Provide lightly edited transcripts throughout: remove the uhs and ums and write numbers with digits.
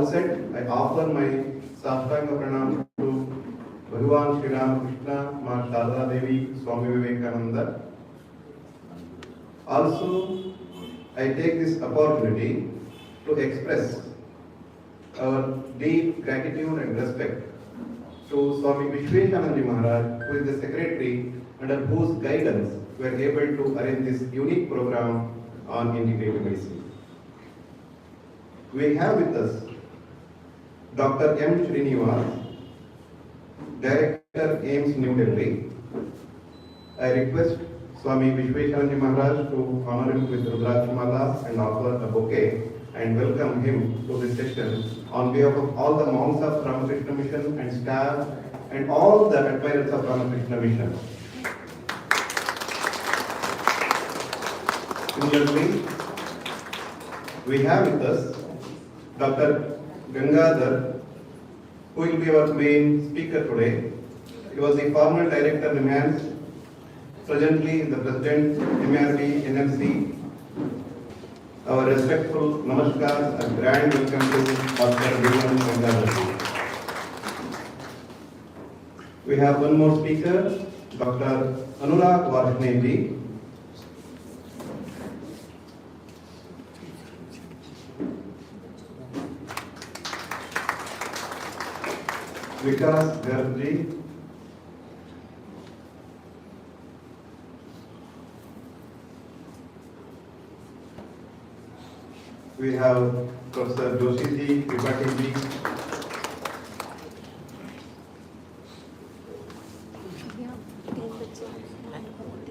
outset, I offer my Saftanga Pranam to Bhagavan Sri Ramkrishna, Ma Sharda Devi, Swami Vivekananda. Also, I take this opportunity to express our deep gratitude and respect to Swami Vishweshanand Maharaj, who is the secretary under whose guidance we are able to arrange this unique program on integrative medicine. We have with us Dr. M. Srinivas, Director AIMS New Delhi. I request Swami Vishweshanand Maharaj to honor him with Rudrakshmala and offer a bouquet and welcome him to this session on behalf of all the monks of Ramkrishna Mission and staff and all the admirers of Ramkrishna Mission. Similarly, we have with us Dr. Gangadhar, who will be our main speaker today. He was the former director NIMHANS, presently the President MRD NMC. Our respectful namaskar and grand welcome to Dr. Gangadhar. We have one more speaker, Dr. Anurag Varshney. Vikas Garji. We have Professor Joshi ji, Tripathi ji.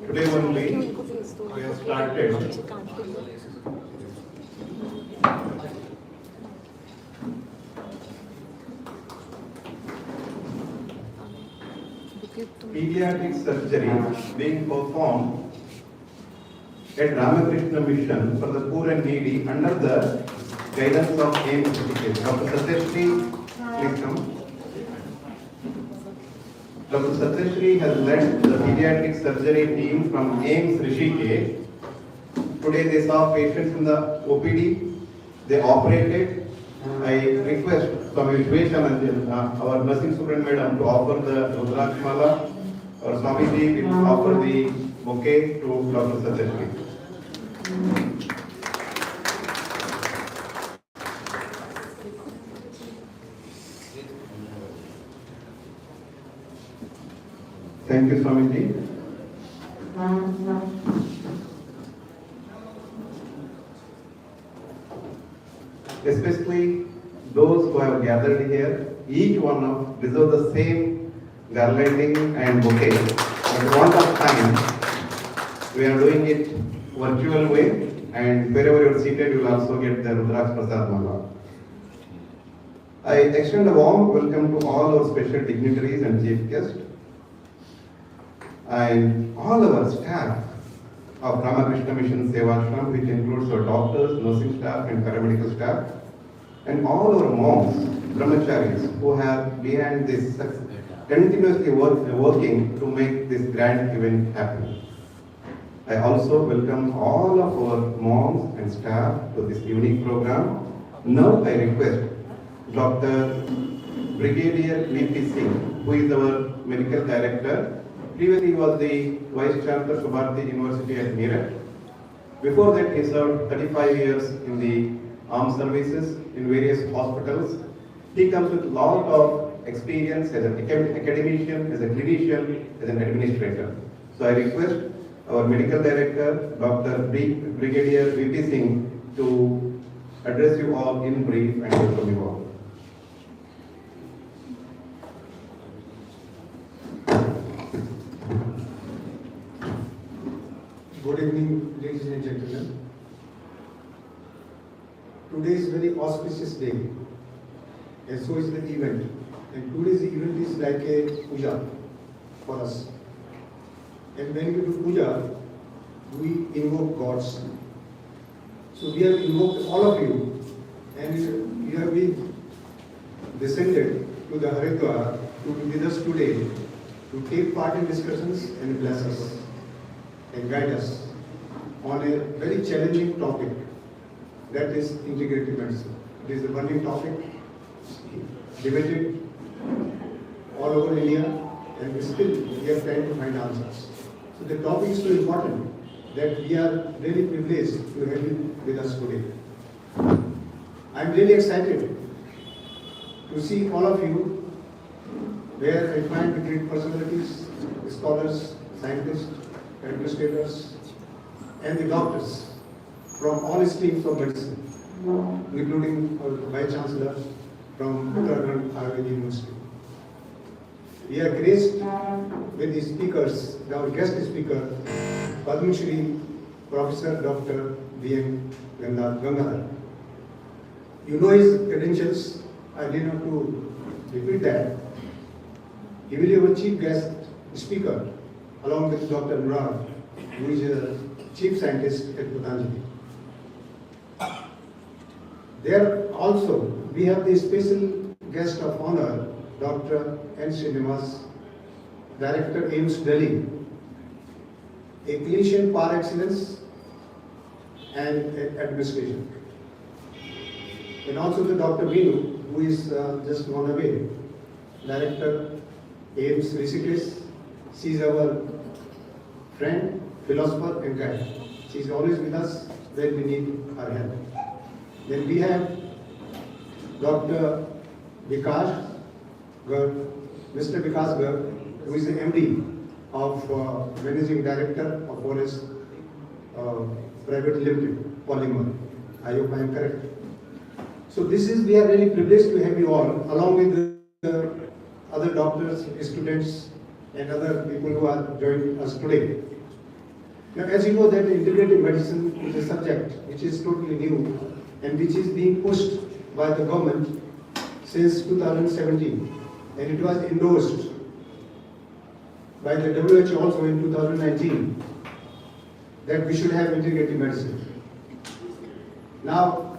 Today only we have started pediatric surgery being performed at Ramakrishna Mission for the poor and needy under the guidance of AIMS. Dr. Satyashri, please come. Dr. Satyashri has led the pediatric surgery team from AIMS Rishikesh. Today they saw patients in the OPD, they operated. I request Swami Vishweshanand, our nursing student madam, to offer the Rudrakshmala. Our Swamiji will offer the bouquet to Dr. Satyashri. Thank you, Swamiji. Especially those who have gathered here, each one of deserve the same garlanding and bouquet. At want of time, we are doing it virtual way, and wherever you are seated, you will also get the Rudraksh Prasad Mala. I extend a warm welcome to all our special dignitaries and chief guests, and all our staff of Ramakrishna Mission Sevashram, which includes our doctors, nursing staff and paramedical staff, and all our monks, brahmacharis, who have behind this continuously working to make this grand event happen. I also welcome all of our monks and staff to this unique program. Now I request Dr. Brigadier V.P. Singh, who is our medical director. Previously he was the Vice Chancellor Subharati University at Meerut. Before that he served 35 years in the armed services in various hospitals. He comes with a lot of experience as an academician, as a clinician, as an administrator. So I request our medical director, Dr. Brigadier V.P. Singh, to address you all in brief and welcome you all. Good evening, ladies and gentlemen. Today is a very auspicious day, and so is the event. And today's event is like a puja for us. And when we do puja, we invoke gods. So we have invoked all of you, and you have been descended to the Haridwar to be with us today to take part in discussions and bless us and guide us on a very challenging topic, that is integrative medicine. It is a burning topic debated all over India, and still we are trying to find answers. So the topic is so important that we are really privileged to have you with us today. I am really excited to see all of you, where I find the great personalities, scholars, scientists, administrators, and the doctors from all streams of medicine, including our Vice Chancellor from Uttarakhand Ayurveda University. We are graced with the speakers, our guest speaker, Padma Shri Professor Dr. B.M. Gangadhar. You know his credentials, I need not to repeat that. He will be our chief guest speaker, along with Dr. Anurag, who is a chief scientist at Patanjali. There also, we have the special guest of honor, Dr. N. Srinivas, Director AIMS Delhi, a clinician par excellence and administration. And also the Dr. Vinu, who is just gone away, Director AIMS Rishikesh. She is our friend, philosopher and guide. She is always with us when we need her help. Then we have Dr. Vikas Garg, Mr. Vikas Garg, who is the MD of Managing Director of Forest Private Limited, Polymer. I hope I am correct. So we are really privileged to have you all, along with the other doctors, students, and other people who are joining us today. Now, as you know, that integrative medicine is a subject which is totally new and which is being pushed by the government since 2017, and it was endorsed by the WHO also in 2019 that we should have integrative medicine. Now,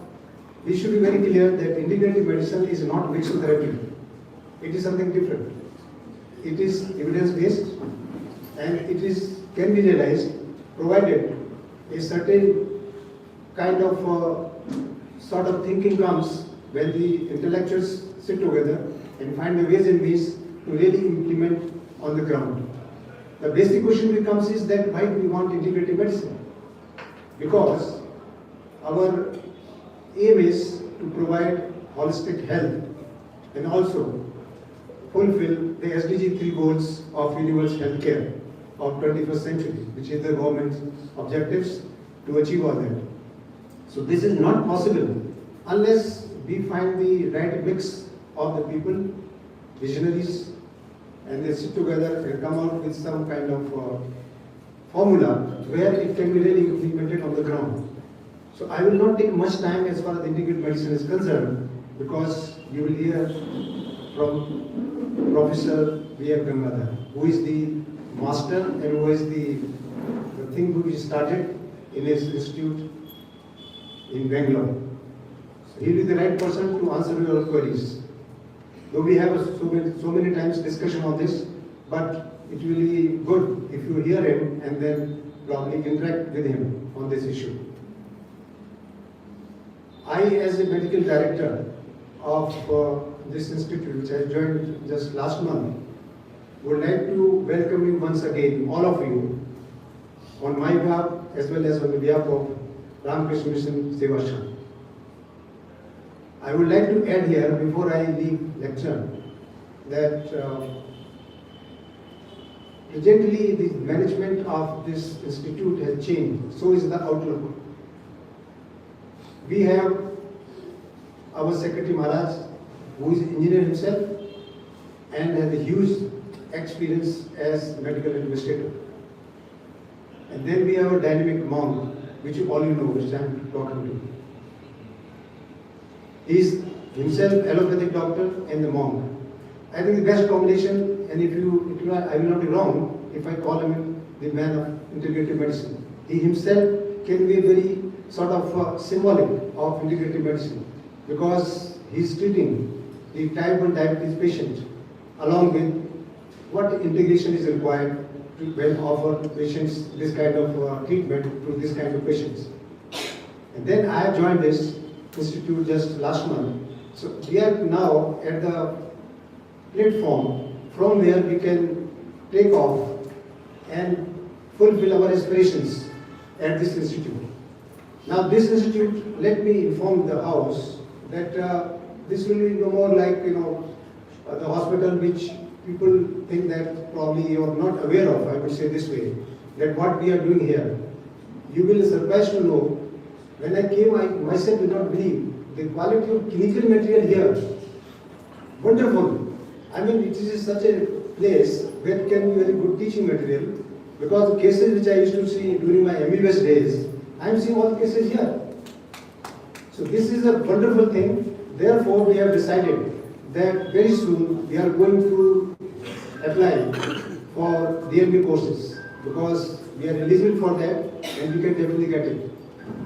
we should be very clear that integrative medicine is not mixotherapy. It is something different. It is evidence-based, and it can be realized provided a certain kind of sort of thinking comes when the intellectuals sit together and find the ways and means to really implement on the ground. The basic question becomes is that why do we want integrative medicine? Because our aim is to provide holistic health and also fulfill the SDG 3 goals of universal health care of 21st century, which is the government's objectives to achieve all that. So this is not possible unless we find the right mix of the people, visionaries, and they sit together and come out with some kind of formula where it can be really implemented on the ground. So I will not take much time as far as integrative medicine is concerned, because you will hear from Professor B.M. Gangadhar, who is the master and who is the thing who started in his institute in Bangalore. So he will be the right person to answer your queries. Though we have so many times discussion on this, but it will be good if you hear him and then probably interact with him on this issue. I, as a medical director of this institute, which I joined just last month, would like to welcome you once again, all of you, on my behalf as well as on the behalf of Ramkrishna Mission Sevashram. I would like to add here, before I leave lecture, that presently the management of this institute has changed, so is the outlook. We have our Secretary Maharaj, who is an engineer himself and has a huge experience as medical administrator. And then we have a dynamic monk, which you all know, which I am talking to. He is himself allopathic doctor and the monk. I think the best combination, and I will not be wrong if I call him the man of integrative medicine. He himself can be very sort of symbolic of integrative medicine, because he is treating the type 1 diabetes patient along with what integration is required to when offer patients this kind of treatment to this kind of patients. And then I have joined this institute just last month, So we are now at the platform from where we can take off and fulfill our aspirations at this institute. Now this institute, let me inform the House that this will be no more like, the hospital which people think that probably you are not aware of, I would say this way, that what we are doing here. You will be surprised to know, when I came, I myself did not believe the quality of clinical material here. Wonderful. I mean, it is such a place where it can be very good teaching material, because the cases which I used to see during my MBBS days, I am seeing all the cases here. So this is a wonderful thing. Therefore, we have decided that very soon we are going to apply for DLB courses, because we are eligible for that and we can definitely get it.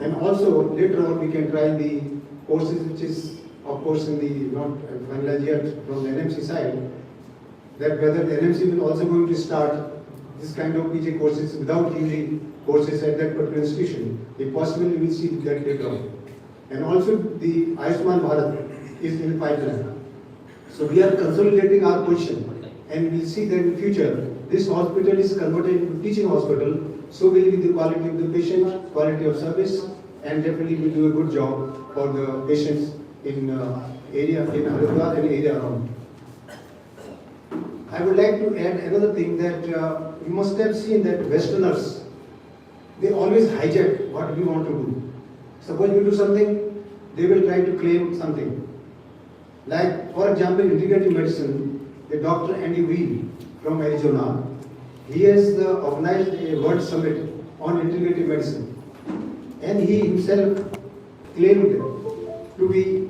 And also later on we can try the courses which is of course in the not finalized yet from the NMC side, that whether the NMC will also going to start this kind of PG courses without UG courses at that particular institution. If possible, we will see that later on. And also the Ayushman Bharat is in the pipeline. So we are consolidating our position, and we'll see that in future this hospital is converted into teaching hospital, so will be the quality of the patient, quality of service, and definitely will do a good job for the patients in area in Haridwar and area around. I would like to add another thing that you must have seen that Westerners, they always hijack what we want to do. Suppose we do something, they will try to claim something. Like, for example, integrative medicine, the Dr. Andy Weir from Arizona, he has organized a world summit on integrative medicine. And he himself claimed to be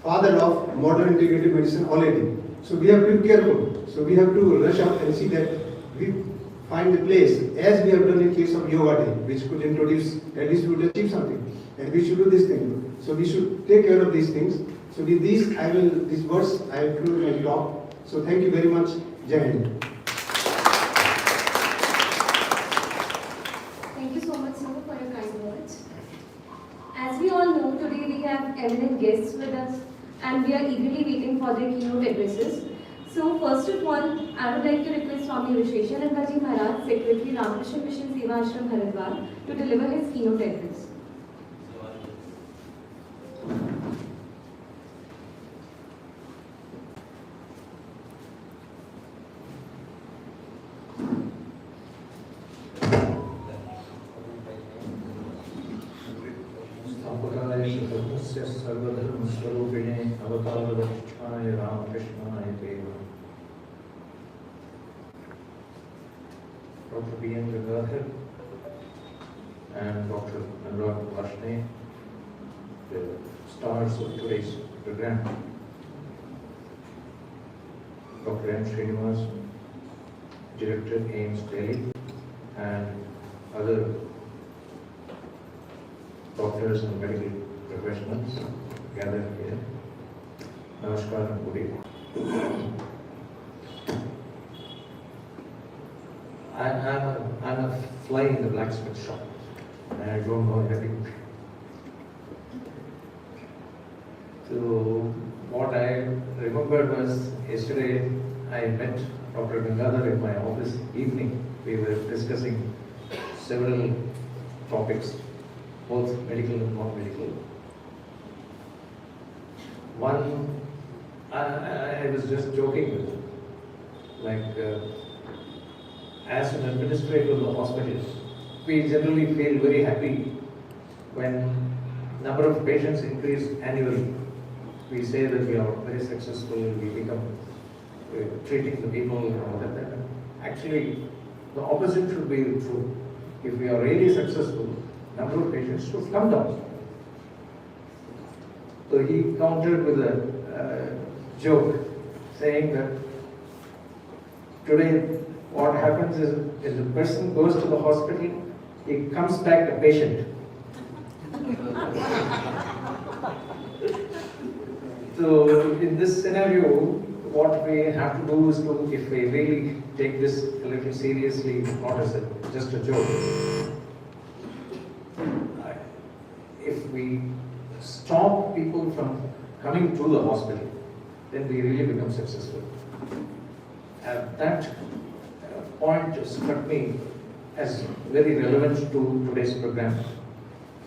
father of modern integrative medicine already. So we have to be careful. So we have to rush out and see that we find a place, as we have done in case of Yoga Day, which could introduce, at least we would achieve something. And we should do this thing. So we should take care of these things. So with these, these words, I have concluded my talk. So thank you very much. Jai Hind. Thank you so much, sir, for your kind words. As we all know, today we have eminent guests with us, and we are eagerly waiting for their keynote addresses. So first of all, I would like to request Swami Vishweshanandaji Maharaj, Secretary Ramkrishna Mission Sevashram Haridwar, to deliver his keynote address. सर्वधर्मस्वरूपिणे अवतारवरिष्ठाय रामकृष्णाय ते Dr. B.N. Gangadhar and Dr. Ramkrishna, the stars of today's program. Dr. M. Srinivas, Director AIMS Delhi, and other doctors and medical professionals gathered here. Namaskar and good evening. I'm a fly in the blacksmith shop, and I don't know anything. So what I remembered was yesterday I met Dr. Gangadhar in my office evening. We were discussing several topics, both medical and non-medical. One, I was just joking with him, like as an administrator of the hospital, we generally feel very happy when number of patients increase annually. We say that we are very successful, we become treating the people and all that. Actually, the opposite should be true. If we are really successful, number of patients should come down. So he countered with a joke, saying that today what happens is, if the person goes to the hospital, he comes back a patient. So in this scenario, what we have to do is to, if we really take this a little seriously, not as just a joke, if we stop people from coming to the hospital, then we really become successful. That point struck me as very relevant to today's program.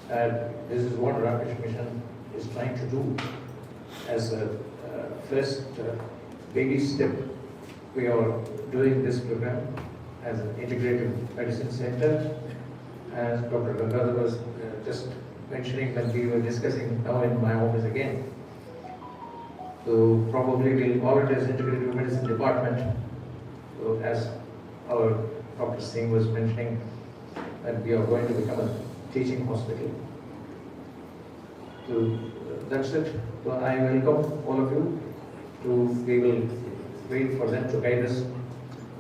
This is what Ramkrishna Mission is trying to do as a first baby step. We are doing this program as an integrative medicine center. As Dr. Gangadhar was just mentioning when we were discussing now in my office again. So probably we'll call it as integrative medicine department. So as our Dr. Singh was mentioning, that we are going to become a teaching hospital. So that's it. So I welcome all of you. We will wait for them to guide us.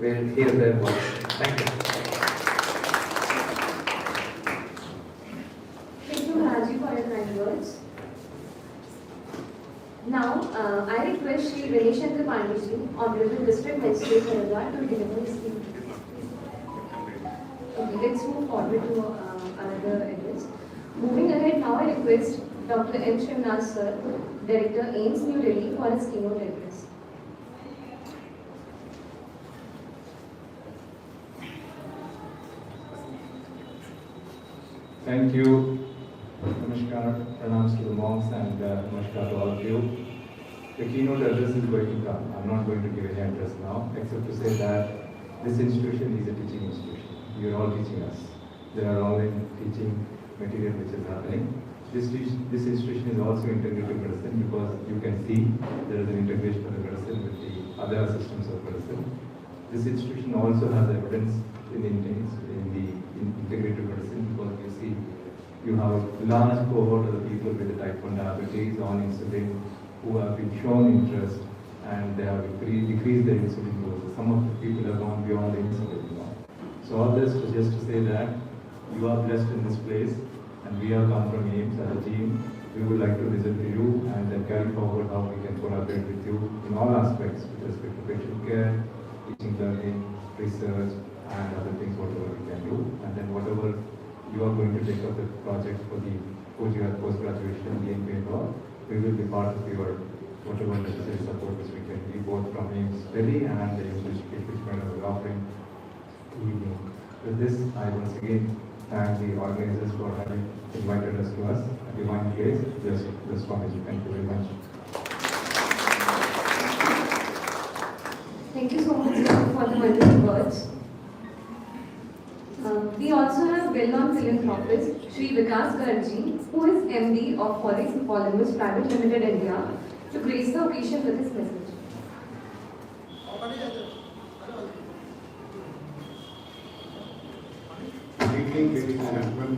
We'll hear their voice. Thank you. Thank you, Raji, for your kind words. Now, I request Shri Vineshankar Pandeyji, Honorable District Magistrate, Haridwar, to deliver his speech. Okay, let's move forward to another address. Moving ahead, now I request Dr. M. Shivnath Sir, Director, AIMS, New Delhi, for his keynote address. Thank you. Namaskar, pranams to the monks, and namaskar to all of you. The keynote address is going to come. I'm not going to give any address now, except to say that this institution is a teaching institution. You are all teaching us. There are online teaching material which is happening. This institution is also integrative medicine because you can see there is an integration of the medicine with the other systems of medicine. This institution also has evidence in integrative medicine because you see you have a large cohort of the people with the type 1 diabetes on insulin who have been shown interest and they have decreased their insulin dose. Some of the people have gone beyond the insulin. So all this was just to say that you are blessed in this place and we have come from AIMS as a team. We would like to visit to you and then carry forward how we can collaborate with you in all aspects with respect to patient care, teaching, learning, research, and other things, whatever we can do. And then whatever you are going to take up the project for the post-graduation, the MBA law, we will be part of your whatever necessary support which we can give both from AIMS Delhi and the AIMS which kind of offering evening. With this, I once again thank the organizers for having invited us to us. A divine place, just Swamiji. Thank you very much. Thank you so much, sir, for the wonderful words. We also have well-known philanthropist Shri Vikas Gargji, who is MD of Forex Polymers Private Limited India, to grace the occasion with his message. Good evening, ladies and gentlemen.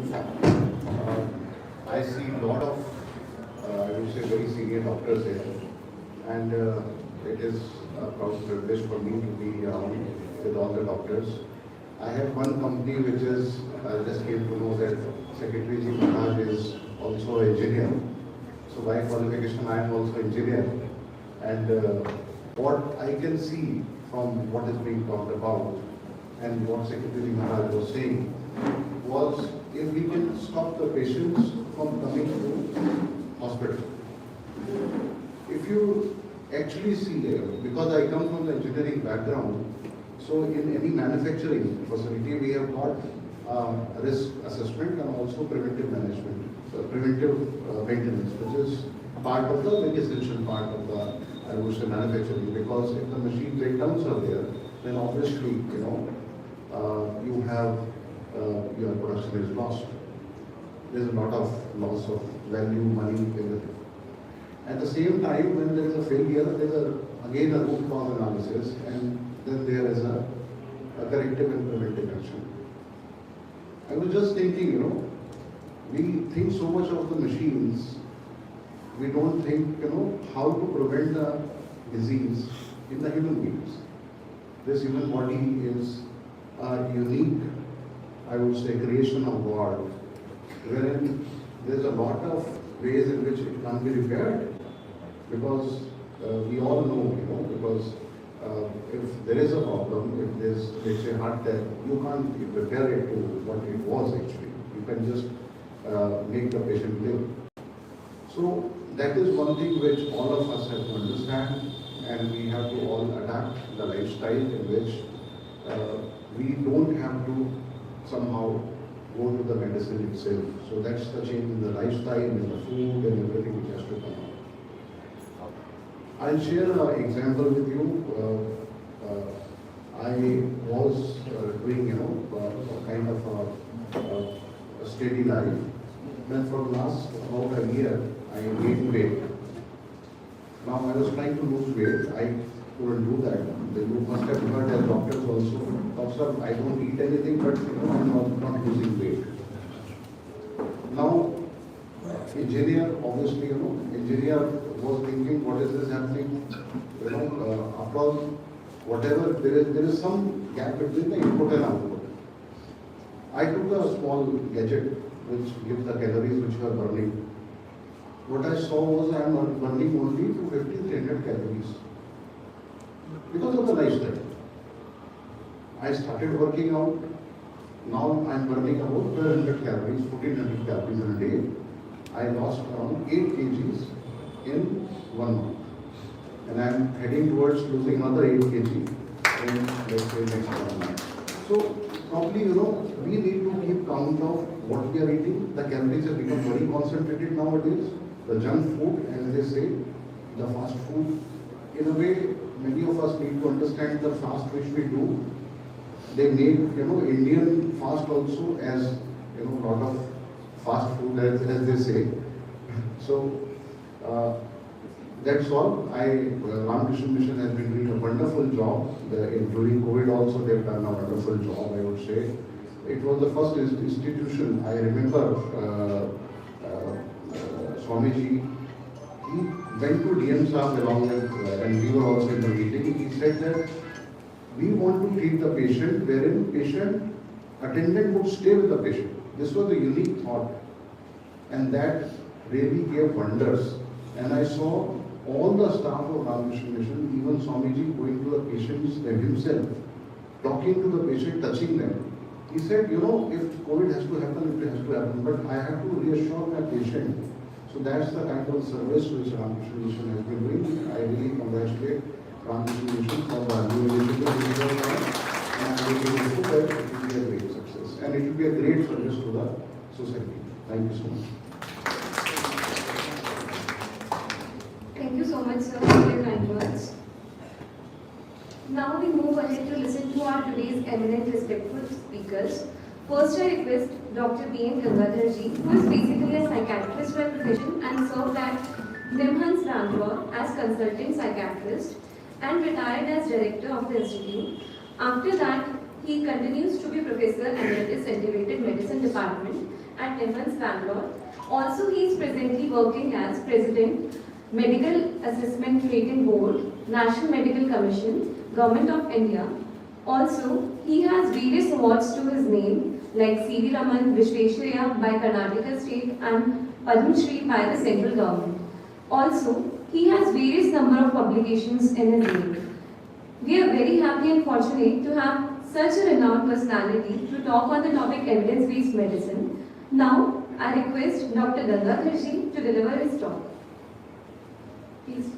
I see a lot of, I would say, very senior doctors here, and it is a proud privilege for me to be around with all the doctors. I have one company which is, I just came to know that Secretary Ji Maharaj is also an engineer. So by qualification, I am also engineer. And what I can see from what is being talked about and what Secretary Ji Maharaj was saying was if we can stop the patients from coming to hospital. If you actually see, because I come from the engineering background, so in any manufacturing facility, we have got risk assessment and also preventive management, so preventive maintenance, which is part of the very essential part of the, I would say, manufacturing. Because if the machine breakdowns are there, then obviously, you have your production is lost. There's a lot of loss of value, money, everything. At the same time, when there is a failure, there is again a root cause analysis, and then there is a corrective and preventive action. I was just thinking, we think so much of the machines, we don't think, how to prevent the disease in the human beings. This human body is a unique, I would say, creation of God, wherein there's a lot of ways in which it can be repaired, because we all know, because if there is a problem, if there's, let's say, heart attack, you can't repair it to what it was actually. You can just make the patient live. So that is one thing which all of us have to understand, and we have to all adapt the lifestyle in which we don't have to somehow go to the medicine itself. So that's the change in the lifestyle, in the food and everything which has to come out. I'll share an example with you. I was doing, a kind of a steady life. Then for the last about a year, I gained weight. Now I was trying to lose weight. I couldn't do that. You must have heard as doctors also. Doctor, I don't eat anything, but I'm not losing weight. Now, engineer, obviously, engineer was thinking, what is this happening? Across whatever, there is some gap between the input and output. I took a small gadget which gives the calories which you are burning. What I saw was I am burning only 250-300 calories because of the lifestyle. I started working out. Now I am burning about 1200 calories, 1400 calories in a day. I lost around 8 kgs in 1 month. And I am heading towards losing another 8 kg in, let's say, next 1 month. So, probably, we need to keep count of what we are eating. The calories have become very concentrated nowadays. The junk food, as they say, the fast food. In a way, many of us need to understand the fast which we do. They make, Indian fast also as, lot of fast food, as they say. So, that's all. Ramkrishna Mission has been doing a wonderful job. During COVID also, they've done a wonderful job, I would say. It was the first institution. I remember Swamiji, he went to DM Saab along with, and we were also in the meeting. He said that we want to treat the patient wherein patient attendant would stay with the patient. This was a unique thought, and that really gave wonders. And I saw all the staff of Ramkrishna Mission, even Swamiji, going to the patients himself, talking to the patient, touching them. He said, if COVID has to happen, it has to happen, but I have to reassure my patient. So that's the kind of service which Ramkrishna Mission has been doing. I really congratulate Ramkrishna Mission for the new initiative which they have done, and I really hope that it will be a great success. And it will be a great service to the society. Thank you so much. Thank you so much, sir, for your kind words. Now we move ahead to listen to our today's eminent respectful speakers. First, I request Dr. B.N. Gangadharji, who is basically a psychiatrist by profession and served at Nimhans Bangalore as consultant psychiatrist and retired as director of the institute. After that, he continues to be Professor Emeritus Integrative Medicine Department at Nimhans Bangalore. Also, he is presently working as President, Medical Assessment Rating Board, National Medical Commission, Government of India. Also, he has various awards to his name like C.V. Raman Vishveshwaraya by Karnataka State and Padma Shri by the central government. Also, he has various number of publications in his name. We are very happy and fortunate to have such a renowned personality to talk on the topic evidence-based medicine. Now, I request Dr. Gangadharji to deliver his talk. Please.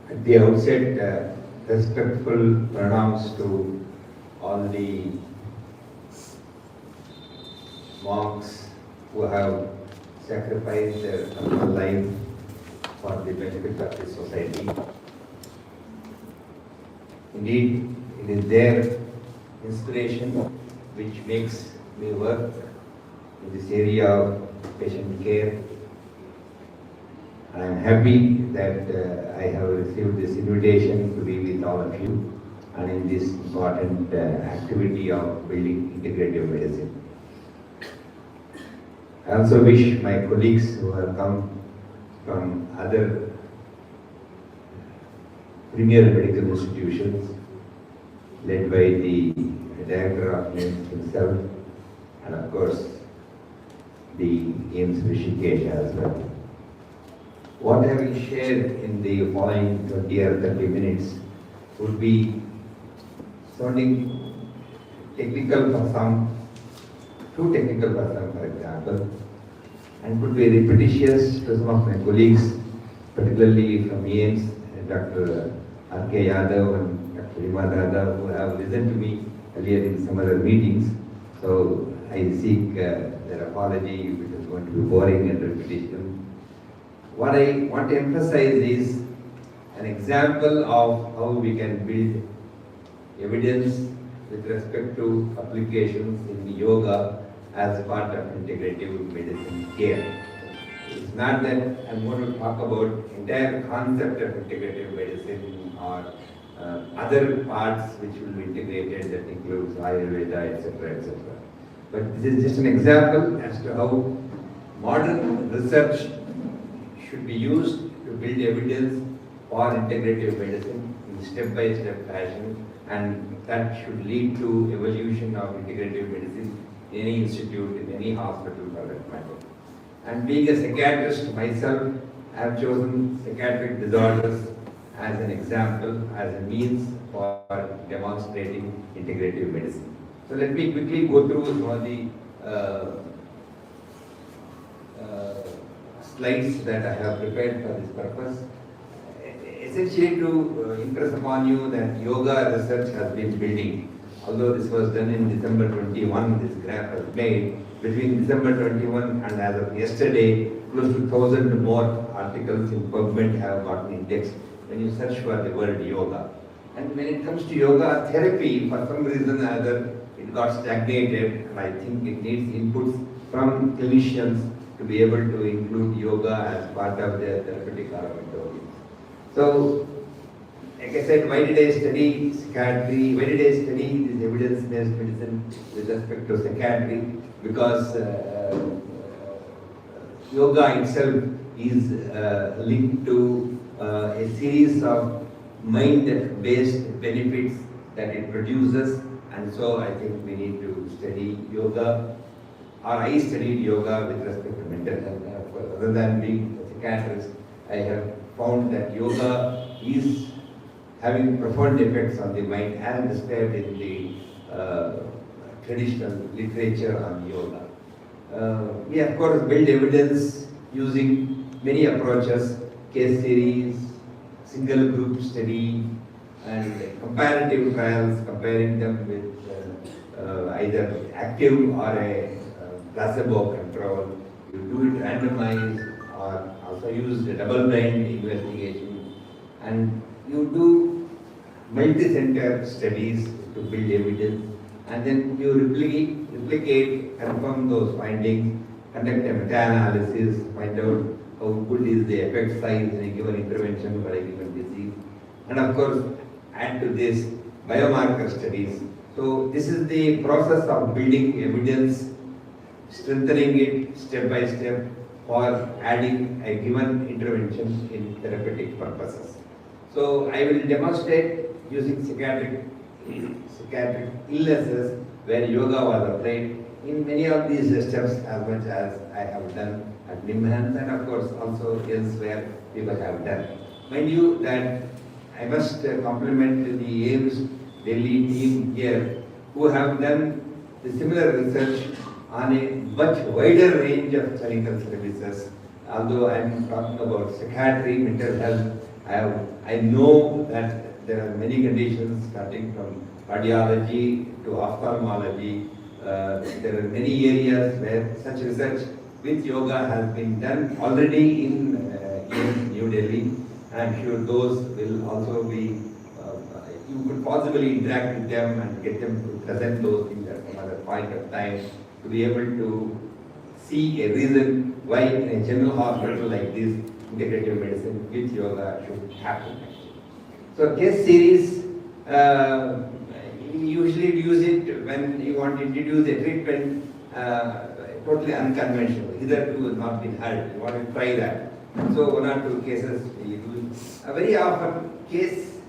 At the outset, respectful pranams to all the monks who have sacrificed their life for the benefit of the society. Indeed, it is their inspiration which makes me work in this area of patient care. I am happy that I have received this invitation to be with all of you and in this important activity of building integrative medicine. I also wish my colleagues who have come from other premier medical institutions led by the director of AIIMS himself and of course the AIIMS Rishikesh as well. What I will share in the following 20 or 30 minutes would be sounding technical for some, too technical for some, for example, and could be repetitious to some of my colleagues, particularly from AIMS, Dr. R.K. Yadav and Dr. Rima Dada, who have listened to me earlier in some other meetings. So I seek their apology if it is going to be boring and repetitive. What I want to emphasize is an example of how we can build evidence with respect to applications in yoga as part of integrative medicine care. It's not that I'm going to talk about entire concept of integrative medicine or other parts which will be integrated, that includes Ayurveda, etc., etc. But this is just an example as to how modern research should be used to build evidence for integrative medicine in step-by-step fashion, and that should lead to evolution of integrative medicine in any institute, in any hospital for that matter. And being a psychiatrist myself, I have chosen psychiatric disorders as an example, as a means for demonstrating integrative medicine. So let me quickly go through some of the slides that I have prepared for this purpose. Essentially to impress upon you that yoga research has been building. Although this was done in December 21, this graph was made. Between December 21 and as of yesterday, close to 1,000 more articles in PubMed have gotten indexed when you search for the word yoga. And when it comes to yoga therapy, for some reason or other, it got stagnated, and I think it needs inputs from clinicians to be able to include yoga as part of their therapeutic armamentarium. So, like I said, why did I study psychiatry? Why did I study this evidence-based medicine with respect to psychiatry? Because yoga itself is linked to a series of mind-based benefits that it produces, and so I think we need to study yoga, or I studied yoga with respect to mental health. Other than being a psychiatrist, I have found that yoga is having profound effects on the mind, as described in the traditional literature on yoga. We of course build evidence using many approaches, case series, single group study, and comparative trials, comparing them with either active or a placebo control. You do it randomized, or also use the double-blind investigation, and you do multi-center studies to build evidence, and then you replicate, confirm those findings, conduct a meta-analysis, find out how good is the effect size in a given intervention for a given disease, and of course add to this biomarker studies. So this is the process of building evidence, strengthening it step by step for adding a given intervention in therapeutic purposes. So I will demonstrate using psychiatric illnesses where yoga was applied in many of these steps, as much as I have done at NIMHANS, and of course also elsewhere people have done. Mind you that I must compliment the AIMS Delhi team here, who have done the similar research on a much wider range of clinical services. Although I am talking about psychiatry, mental health, I know that there are many conditions starting from cardiology to ophthalmology. There are many areas where such research with yoga has been done already in New Delhi. I'm sure those will also be, you could possibly interact with them and get them to present those things at some other point of time, to be able to see a reason why in a general hospital like this, integrative medicine with yoga should happen. So case series, you usually use it when you want to introduce a treatment totally unconventional. Hitherto has not been heard. You want to try that. So one or two cases you do. Very often case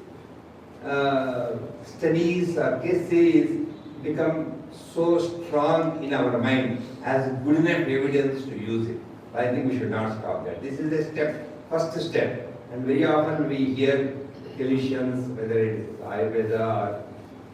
studies or case series become so strong in our mind as good enough evidence to use it. I think we should not stop that. This is a step first step. And very often we hear clinicians, whether it is Ayurveda or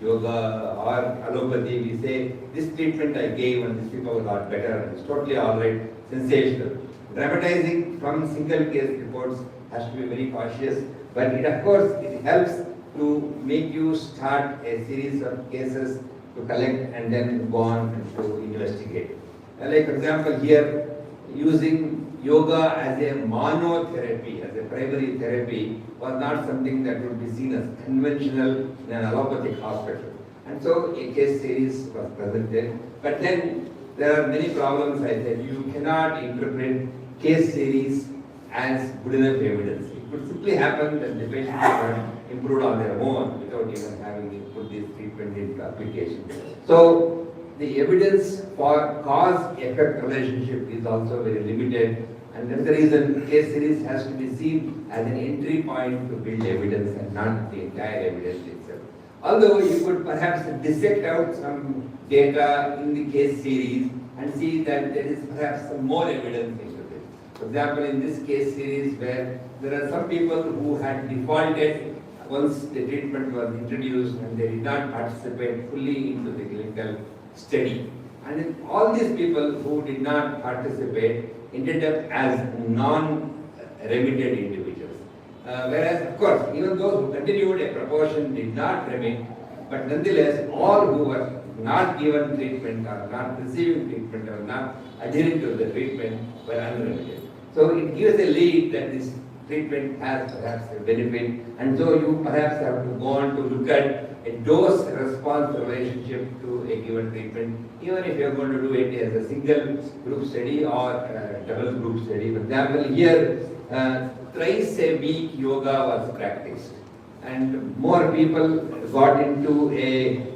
yoga or allopathy, we say, this treatment I gave and these people got better. It's totally all right, sensational. Dramatizing from single case reports has to be very cautious, but it of course it helps to make you start a series of cases to collect and then go on and to investigate. Like for example here, using yoga as a monotherapy, as a primary therapy, was not something that would be seen as conventional in an allopathic hospital. And so a case series was presented. But then there are many problems. I said you cannot interpret case series as good enough evidence. It could simply happen that the patient has improved on their own without even having to put this treatment into application. So the evidence for cause-effect relationship is also very limited, and that's the reason case series has to be seen as an entry point to build evidence and not the entire evidence itself. Although you could perhaps dissect out some data in the case series and see that there is perhaps some more evidence into this. For example, in this case series where there are some people who had defaulted once the treatment was introduced and they did not participate fully into the clinical study. And in all these people who did not participate ended up as non-remitted individuals. Whereas, of course, even those who continued, a proportion did not remit, but nonetheless, all who were not given treatment or not receiving treatment or not adhering to the treatment were unremitted. So it gives a lead that this treatment has perhaps a benefit, and so you perhaps have to go on to look at a dose-response relationship to a given treatment, even if you are going to do it as a single group study or a double group study. For example, here, thrice a week yoga was practiced, and more people got into a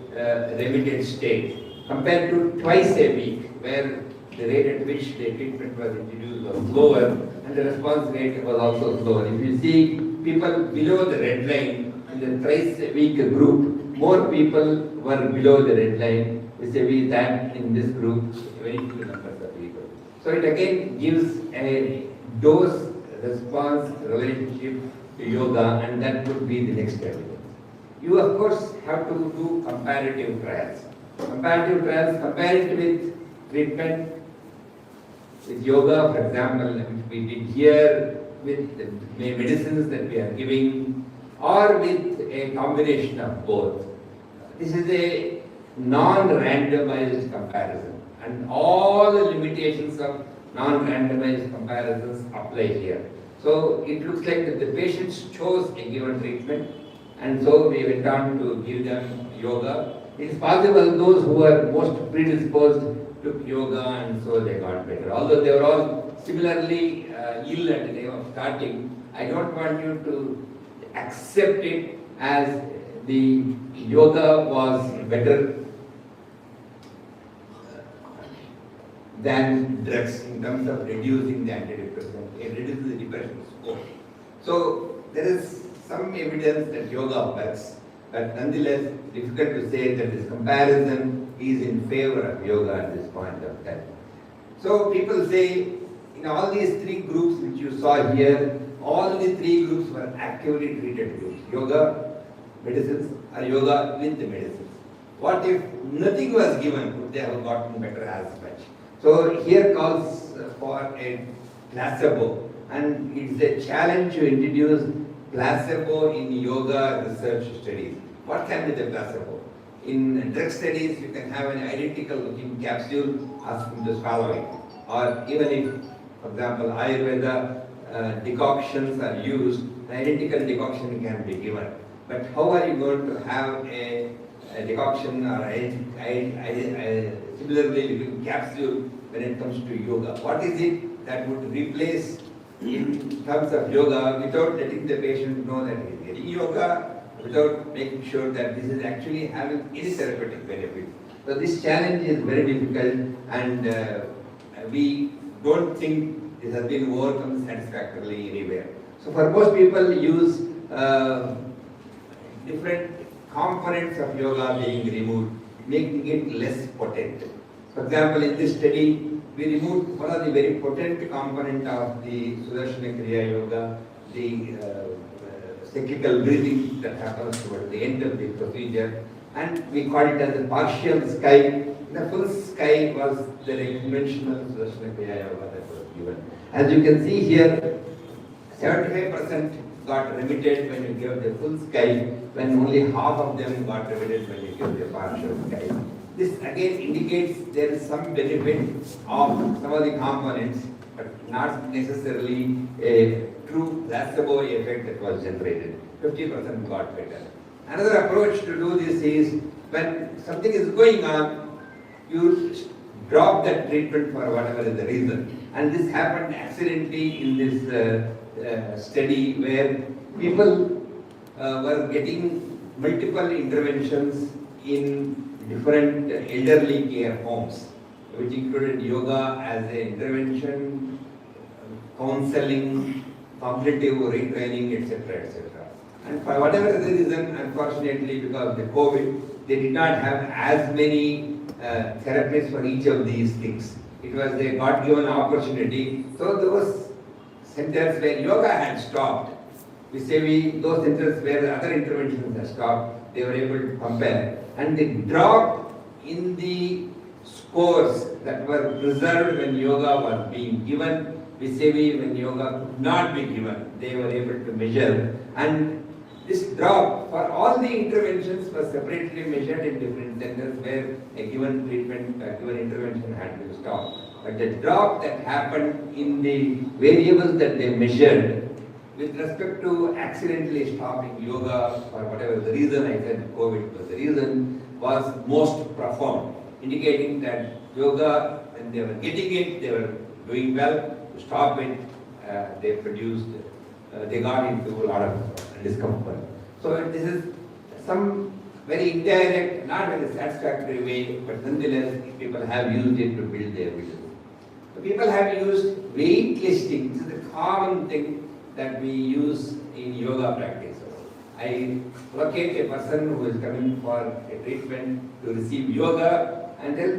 remitted state compared to twice a week, where the rate at which the treatment was introduced was lower and the response rate was also slower. If you see people below the red line in the thrice a week group, more people were below the red line vis-a-vis that in this group, very few numbers of people. So it again gives a dose-response relationship to yoga, and that would be the next evidence. You of course have to do comparative trials. Comparative trials, compare it with treatment, with yoga, for example, which we did here, with the medicines that we are giving, or with a combination of both. This is a non-randomized comparison, and all the limitations of non-randomized comparisons apply here. So it looks like that the patients chose a given treatment, and so we went on to give them yoga. It is possible those who were most predisposed took yoga, and so they got better. Although they were all similarly ill at the time of starting, I don't want you to accept it as the yoga was better than drugs in terms of reducing the antidepressant, reducing the depression score. So there is some evidence that yoga works, but nonetheless difficult to say that this comparison is in favor of yoga at this point of time. So people say in all these three groups which you saw here, all the three groups were actively treated groups: yoga, medicines, or yoga with the medicines. What if nothing was given? Would they have gotten better as much? So here calls for a placebo, and it's a challenge to introduce placebo in yoga research studies. What can be the placebo? In drug studies, you can have an identical looking capsule, ask them to swallow it. Or even if, for example, Ayurveda decoctions are used, an identical decoction can be given. But how are you going to have a decoction or a similarly looking capsule when it comes to yoga? What is it that would replace in terms of yoga without letting the patient know that he is getting yoga, without making sure that this is actually having any therapeutic benefit? So this challenge is very difficult, and we don't think this has been overcome satisfactorily anywhere. So for most people use different components of yoga being removed, making it less potent. For example, in this study, we removed one of the very potent component of the Sudarshana Kriya Yoga, the cyclical breathing that happens towards the end of the procedure, and we call it as a partial sky. The full sky was the conventional Sudarshana Kriya Yoga that was given. As you can see here, 75% got remitted when you gave the full sky, when only half of them got remitted when you gave the partial sky. This again indicates there is some benefit of some of the components, but not necessarily a true placebo effect that was generated. 50% got better. Another approach to do this is when something is going on, you drop that treatment for whatever is the reason. And this happened accidentally in this study where people were getting multiple interventions in different elderly care homes, which included yoga as an intervention, counseling, cognitive retraining, etc., etc. And for whatever the reason, unfortunately, because of the COVID, they did not have as many therapies for each of these things. It was a God-given opportunity. So those centers where yoga had stopped, those centers where the other interventions had stopped, they were able to compare. And the drop in the scores that were preserved when yoga was being given, when yoga could not be given, they were able to measure. And this drop for all the interventions was separately measured in different centers where a given treatment, a given intervention had to stop. But the drop that happened in the variables that they measured with respect to accidentally stopping yoga for whatever the reason, I said COVID was the reason, was most profound, indicating that yoga, when they were getting it, they were doing well. To stop it, they got into a lot of discomfort. So this is some very indirect, not very satisfactory way, but nonetheless people have used it to build their vision. So people have used weightlifting. This is a common thing that we use in yoga practice. I locate a person who is coming for a treatment to receive yoga and tell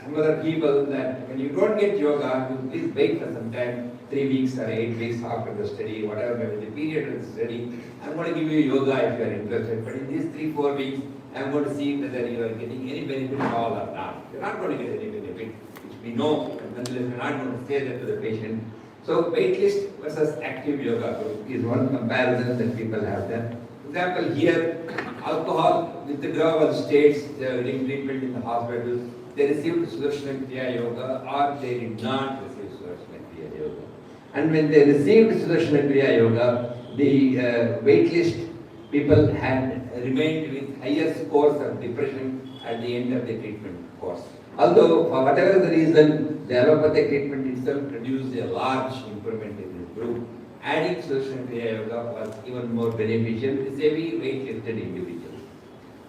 some other people that when you don't get yoga, you please wait for some time, 3 weeks or 8 weeks after the study, whatever may be the period of the study. I'm going to give you yoga if you are interested. But in these 3-4 weeks, I'm going to see whether you are getting any benefit at all or not. You're not going to get any benefit, which we know, and nonetheless we're not going to say that to the patient. So waitlist versus active yoga is one comparison that people have done. For example, here, alcohol withdrawal states, they are getting treatment in the hospitals, they received Sudarshana Kriya Yoga or they did not receive Sudarshana Kriya Yoga. And when they received Sudarshana Kriya Yoga, the waitlist people had remained with higher scores of depression at the end of the treatment course. Although, for whatever the reason, the allopathic treatment itself produced a large improvement in this group. Adding Sudarshana Kriya Yoga was even more beneficial with waitlisted individuals.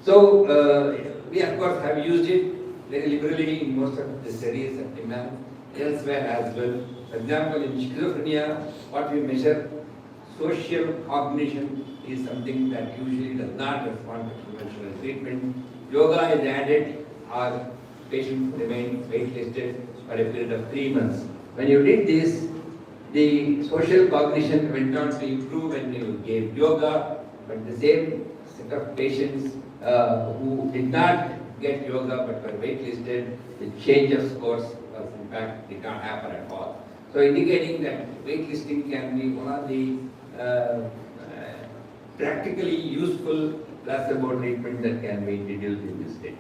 So, we of course have used it very liberally in most of the studies of demand, elsewhere as well. For example, in schizophrenia, what we measure, social cognition is something that usually does not respond to conventional treatment. Yoga is added, or patients remain waitlisted for a period of 3 months. When you did this, the social cognition went on to improve when you gave yoga, but the same set of patients who did not get yoga but were waitlisted, the change of scores was in fact did not happen at all. So indicating that waitlisting can be one of the practically useful placebo treatment that can be introduced in this state.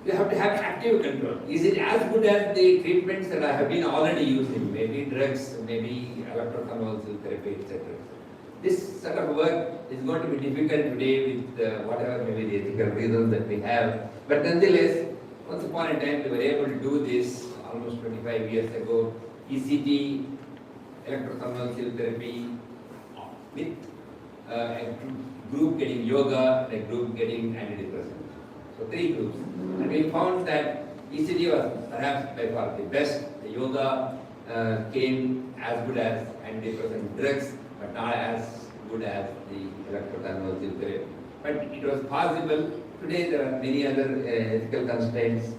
You have to have active control. Is it as good as the treatments that I have been already using? Maybe drugs, maybe electroconvulsive therapy, etc. This sort of work is going to be difficult today with whatever maybe the ethical reasons that we have. But nonetheless, once upon a time we were able to do this almost 25 years ago. ECT, electroconvulsive therapy, with a group getting yoga, a group getting antidepressants. So 3 groups. And we found that ECT was perhaps by far the best. The yoga came as good as antidepressant drugs, but not as good as the electroconvulsive therapy. But it was possible. Today there are many other ethical constraints.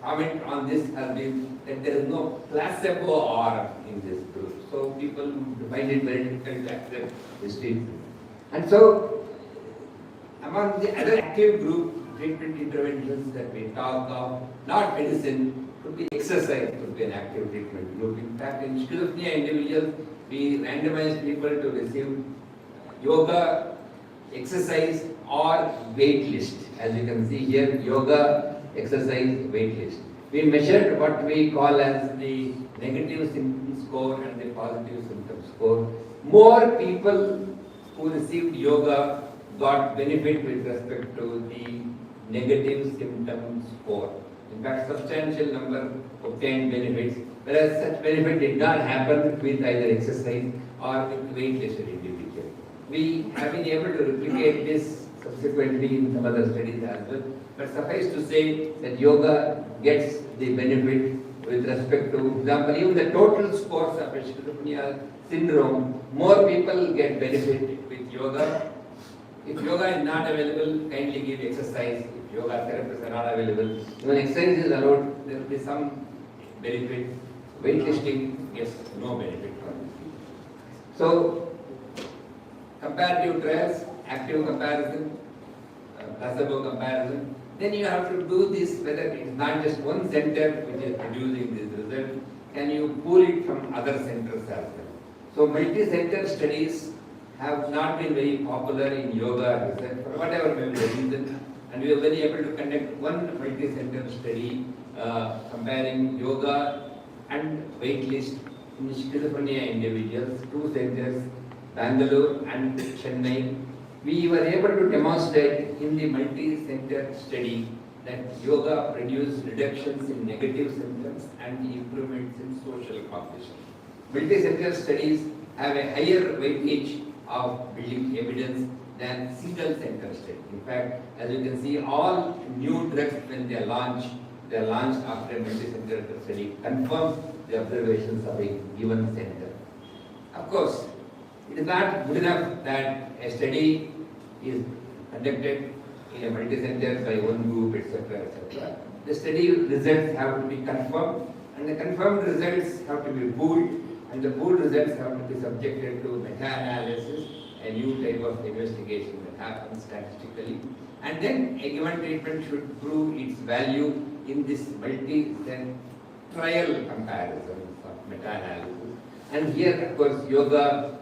comment on this has been that there is no placebo arm in this group. So people find it very difficult to accept this treatment. And so among the other active group treatment interventions that we talk of, not medicine, could be exercise, could be an active treatment group. In fact, in schizophrenia individuals, we randomize people to receive yoga, exercise or wait list. As you can see here, yoga, exercise, wait list. We measured what we call as the negative symptom score and the positive symptom score. More people who received yoga got benefit with respect to the negative symptom score. In fact, substantial number obtained benefits, whereas such benefit did not happen with either exercise or with weight-listed individual. We have been able to replicate this subsequently in some other studies as well. But suffice to say that yoga gets the benefit with respect to, for example, even the total scores of a schizophrenia syndrome, more people get benefit with yoga. If yoga is not available, kindly give exercise. If yoga therapists are not available, when exercise is allowed, there will be some benefit. Weightlifting gets no benefit from it. So, comparative trials, active comparison, placebo comparison, then you have to do this whether it is not just one center which is producing this result, can you pull it from other centers as well. So multi-center studies have not been very popular in yoga research for whatever may be the reason, and we were very able to conduct one multi-center study comparing yoga and wait list in schizophrenia individuals, two centers, Bangalore and Chennai. We were able to demonstrate in the multi-center study that yoga produced reductions in negative symptoms and improvements in social cognition. Multi-center studies have a higher weightage of building evidence than single-center study. In fact, as you can see, all new drugs when they are launched after a multi-center study confirm the observations of a given center. Of course, it is not good enough that a study is conducted in a multi-center by one group, etc., etc. The study results have to be confirmed, and the confirmed results have to be pooled, and the pooled results have to be subjected to meta-analysis, a new type of investigation that happens statistically, and then a given treatment should prove its value in this multi-center trial comparisons of meta-analysis. And here, of course, yoga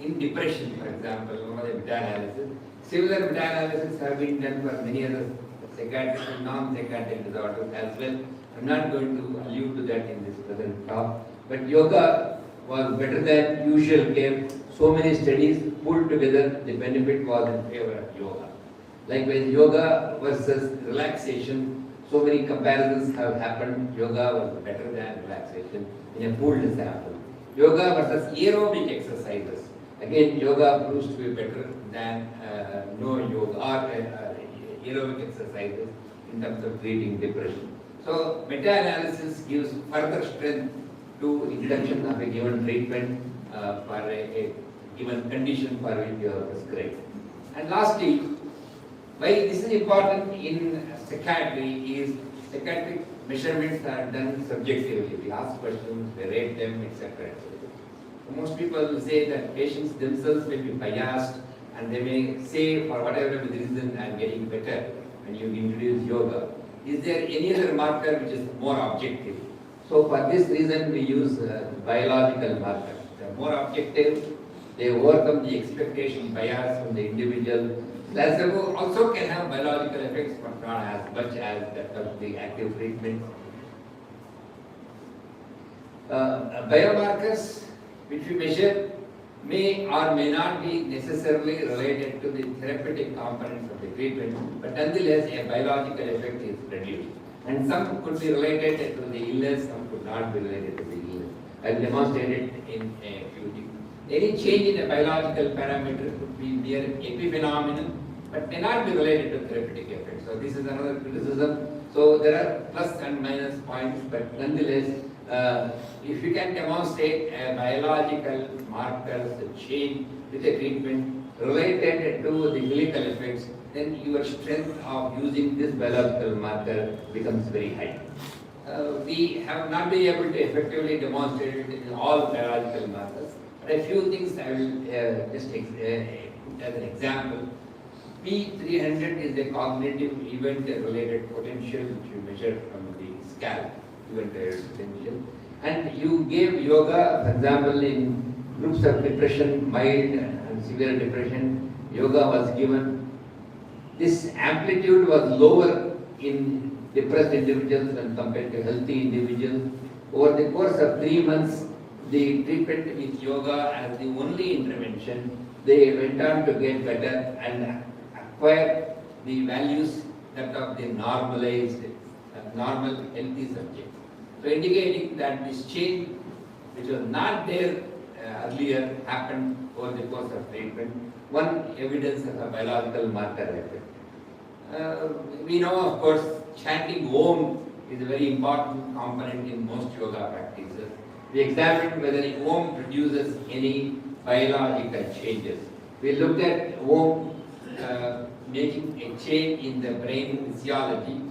in depression, for example, one of the meta-analysis. Similar meta-analysis have been done for many other psychiatric and non-psychiatric disorders as well. I'm not going to allude to that in this present talk. But yoga was better than usual care. So many studies pulled together, the benefit was in favor of yoga. Likewise, yoga versus relaxation, so many comparisons have happened. Yoga was better than relaxation in a pooled sample. Yoga versus aerobic exercises. Again, yoga proves to be better than no yoga or aerobic exercises in terms of treating depression. So, meta-analysis gives further strength to introduction of a given treatment for a given condition for which you have prescribed. And lastly, why this is important in psychiatry is psychiatric measurements are done subjectively. We ask questions, we rate them, etc. Most people will say that patients themselves may be biased and they may say for whatever reason I am getting better when you introduce yoga. Is there any other marker which is more objective? So for this reason we use biological markers. They are more objective, they overcome the expectation bias from the individual. Placebo also can have biological effects but not as much as that of the active treatment. Biomarkers which we measure may or may not be necessarily related to the therapeutic components of the treatment, but nonetheless a biological effect is produced. And some could be related to the illness, some could not be related to the illness. I will demonstrate it in a few things. Any change in a biological parameter could be mere epiphenomenon, but may not be related to therapeutic effects. So this is another criticism. So there are plus and minus points, but nonetheless, if you can demonstrate a biological markers change with a treatment, related to the clinical effects, then your strength of using this biological marker becomes very high. We have not been able to effectively demonstrate it in all biological markers. But a few things I will just put as an example. P300 is a cognitive event-related potential which you measure from the scalp, event-related potential. And you gave yoga, for example, in groups of depression, mild and severe depression, yoga was given. This amplitude was lower in depressed individuals when compared to healthy individuals. Over the course of 3 months, the treatment with yoga as the only intervention, they went on to get better and acquire the values that of the normalized, normal healthy subject. So indicating that this change, which was not there earlier, happened over the course of treatment. One evidence of a biological marker effect. We know, of course, chanting Om is a very important component in most yoga practices. We examined whether Om produces any biological changes. We looked at Om making a change in the brain physiology.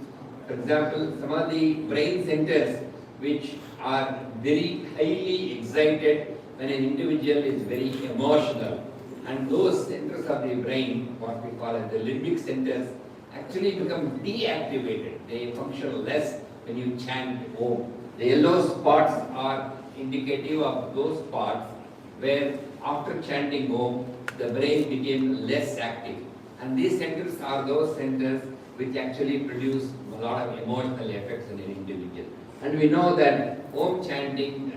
For example, some of the brain centers which are very highly excited when an individual is very emotional, and those centers of the brain, what we call as the limbic centers, actually become deactivated. They function less when you chant Om. The yellow spots are indicative of those parts where after chanting Om, the brain became less active. And these centers are those centers which actually produce a lot of emotional effects in an individual. And we know that Om chanting,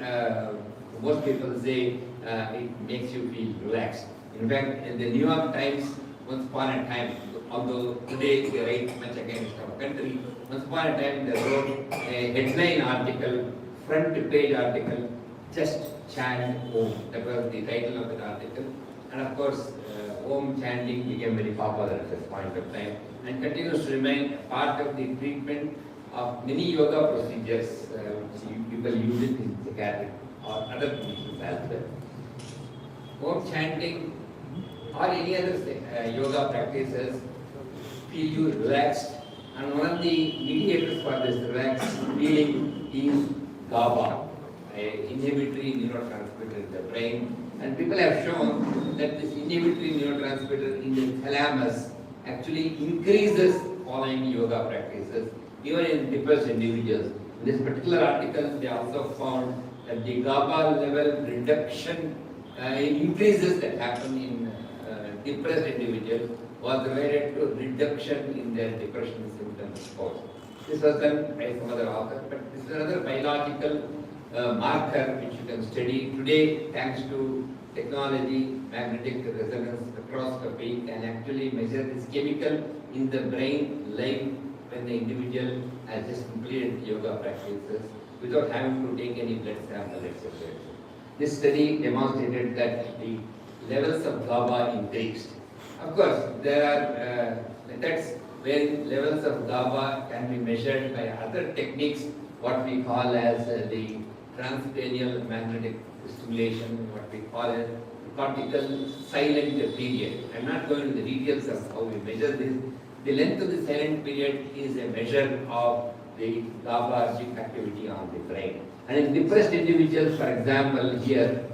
most people say it makes you feel relaxed. In fact, in the New York Times, once upon a time, although today they write much against our country, once upon a time they wrote a headline article, front page article, just chant Om. That was the title of the article. And of course, Om chanting became very popular at this point of time and continues to remain a part of the treatment of many yoga procedures. People use it in psychiatric or other conditions as well. Om chanting or any other yoga practices feel you relaxed, and one of the mediators for this relaxed feeling is GABA, an inhibitory neurotransmitter in the brain. And people have shown that this inhibitory neurotransmitter in the thalamus actually increases following yoga practices, even in depressed individuals. In this particular article, they also found that the GABA level reduction increases that happen in depressed individuals was related to reduction in their depression symptoms scores. This was done by some other author, but this is another biological marker which you can study. Today, thanks to technology, magnetic resonance spectroscopy can actually measure this chemical in the brain live when the individual has just completed yoga practices without having to take any blood sample, etc. This study demonstrated that the levels of GABA increased. Of course, there are methods where levels of GABA can be measured by other techniques, what we call as the transcranial magnetic stimulation, what we call as cortical silent period. I'm not going into the details of how we measure this. The length of the silent period is a measure of the GABAergic activity on the brain. And in depressed individuals, for example, here,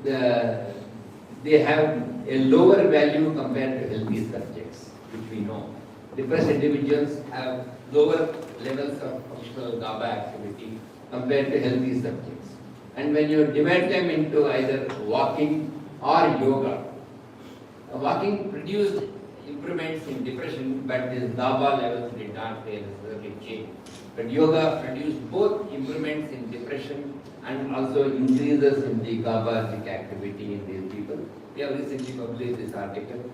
they have a lower value compared to healthy subjects, which we know. Depressed individuals have lower levels of functional GABA activity compared to healthy subjects. And when you divide them into either walking or yoga, walking produced improvements in depression, but these GABA levels did not necessarily change. But yoga produced both improvements in depression and also increases in the GABAergic activity in these people. We have recently published this article.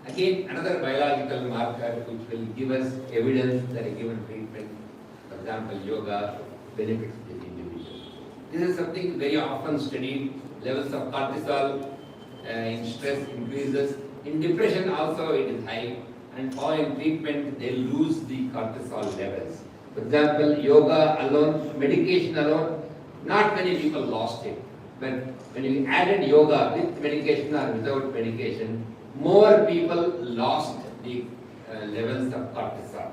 Again, another biological marker which will give us evidence that a given treatment, for example, yoga, benefits this individual. This is something very often studied. Levels of cortisol in stress increases. In depression also it is high, and following treatment they lose the cortisol levels. For example, yoga alone, medication alone, not many people lost it. But when you added yoga with medication or without medication, more people lost the levels of cortisol.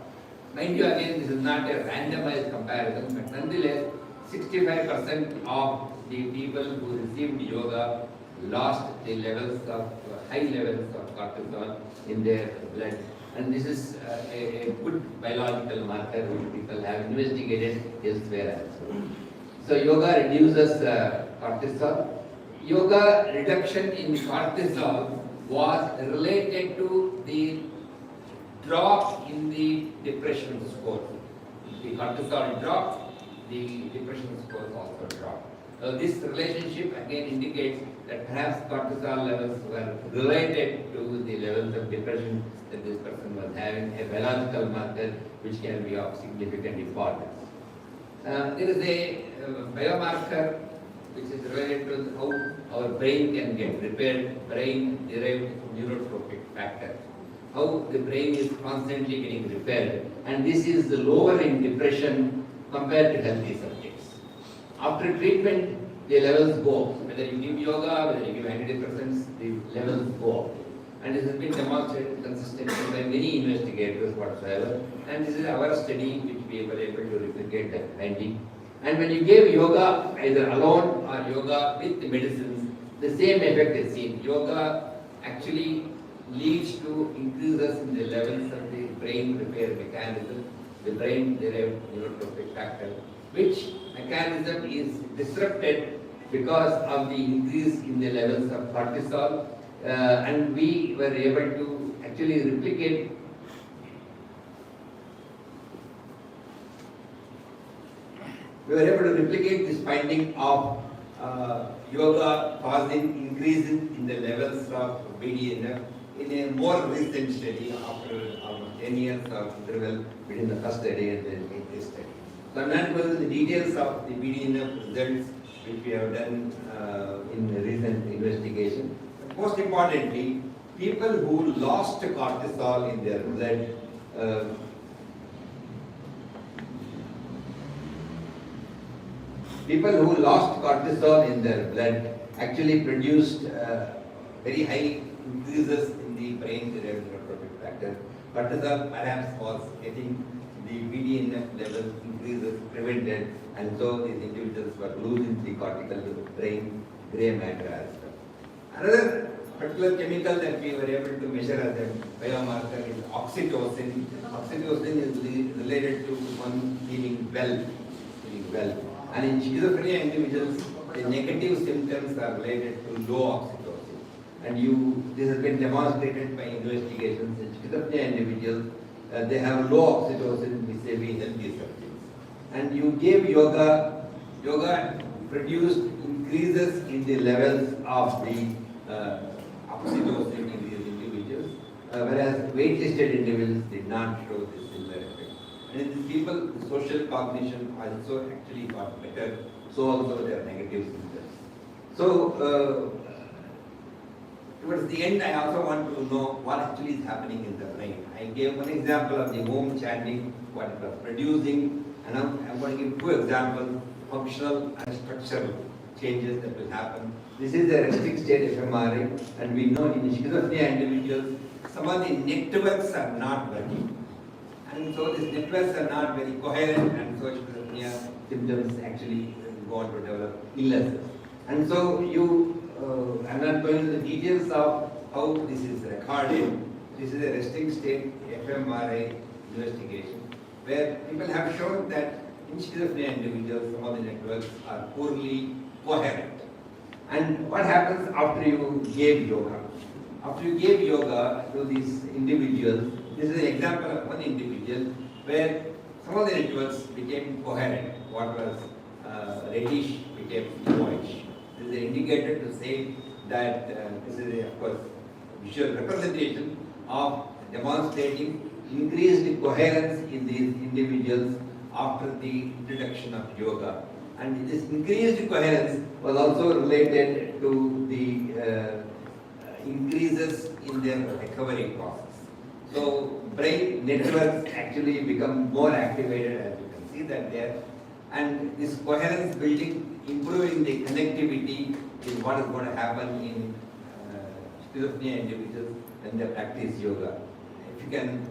Mind you, again, this is not a randomized comparison, but nonetheless, 65% of the people who received yoga lost the levels of high levels of cortisol in their blood, and this is a good biological marker which people have investigated elsewhere also. So yoga reduces cortisol. Yoga reduction in cortisol was related to the drop in the depression score. The cortisol dropped, the depression score also dropped. This relationship again indicates that perhaps cortisol levels were related to the levels of depression that this person was having, a biological marker which can be of significant importance. There is a biomarker which is related to how our brain can get repaired, brain-derived neurotrophic factor. How the brain is constantly getting repaired, and this is lower in depression compared to healthy subjects. After treatment, the levels go up. Whether you give yoga, whether you give antidepressants, the levels go up. And this has been demonstrated consistently by many investigators whatsoever. And this is our study which we were able to replicate that finding. And when you gave yoga either alone or yoga with medicines, the same effect is seen. Yoga actually leads to increases in the levels of the brain repair mechanism, the brain-derived neurotrophic factor, which mechanism is disrupted because of the increase in the levels of cortisol, and we were able to actually replicate this finding of yoga causing increases in the levels of BDNF in a more recent study after almost 10 years of interval between the first study and the latest study. So I'm not going into the details of the BDNF results which we have done in the recent investigation. But most importantly, people who lost cortisol in their blood actually produced very high increases in the brain-derived neurotrophic factor. Cortisol perhaps was getting the BDNF level increases prevented, and so these individuals were losing the cortical brain gray matter as well. Another particular chemical that we were able to measure as a biomarker is oxytocin. Oxytocin is related to one feeling well. And in schizophrenia individuals, the negative symptoms are related to low oxytocin. And this has been demonstrated by investigations in schizophrenia individuals. They have low oxytocin vis-a-vis healthy subjects. And you gave yoga produced increases in the levels of the oxytocin in these individuals, whereas weight-tested individuals did not show this similar effect. And in these people, the social cognition also actually got better, so also their negative symptoms. So, towards the end, I also want to know what actually is happening in the brain. I gave one example of the home chanting, what it was producing, and I'm going to give two examples, functional and structural changes that will happen. This is a resting state fMRI, and we know in schizophrenia individuals, some of the networks are not working. And so these networks are not very coherent, and so schizophrenia symptoms actually go on to develop illnesses. And so I'm not going into the details of how this is recorded. This is a resting state fMRI investigation, where people have shown that in schizophrenia individuals, some of the networks are poorly coherent. And what happens after you gave yoga? After you gave yoga to these individuals, this is an example of one individual where some of the networks became coherent. What was reddish became yellowish. This is an indicator to say that this is, of course, visual representation of demonstrating increased coherence in these individuals after the introduction of yoga. And this increased coherence was also related to the increases in their recovery process. So brain networks actually become more activated, as you can see that there. And this coherence building, improving the connectivity is what is going to happen in schizophrenia individuals. when they practice yoga. If you can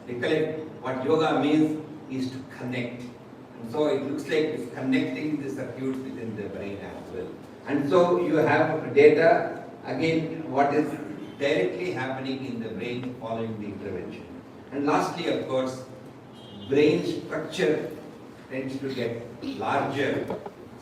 recollect, what yoga means is to connect. And so it looks like it's connecting the circuits within the brain as well. And so you have data, again, what is directly happening in the brain following the intervention. And lastly, of course, brain structure tends to get larger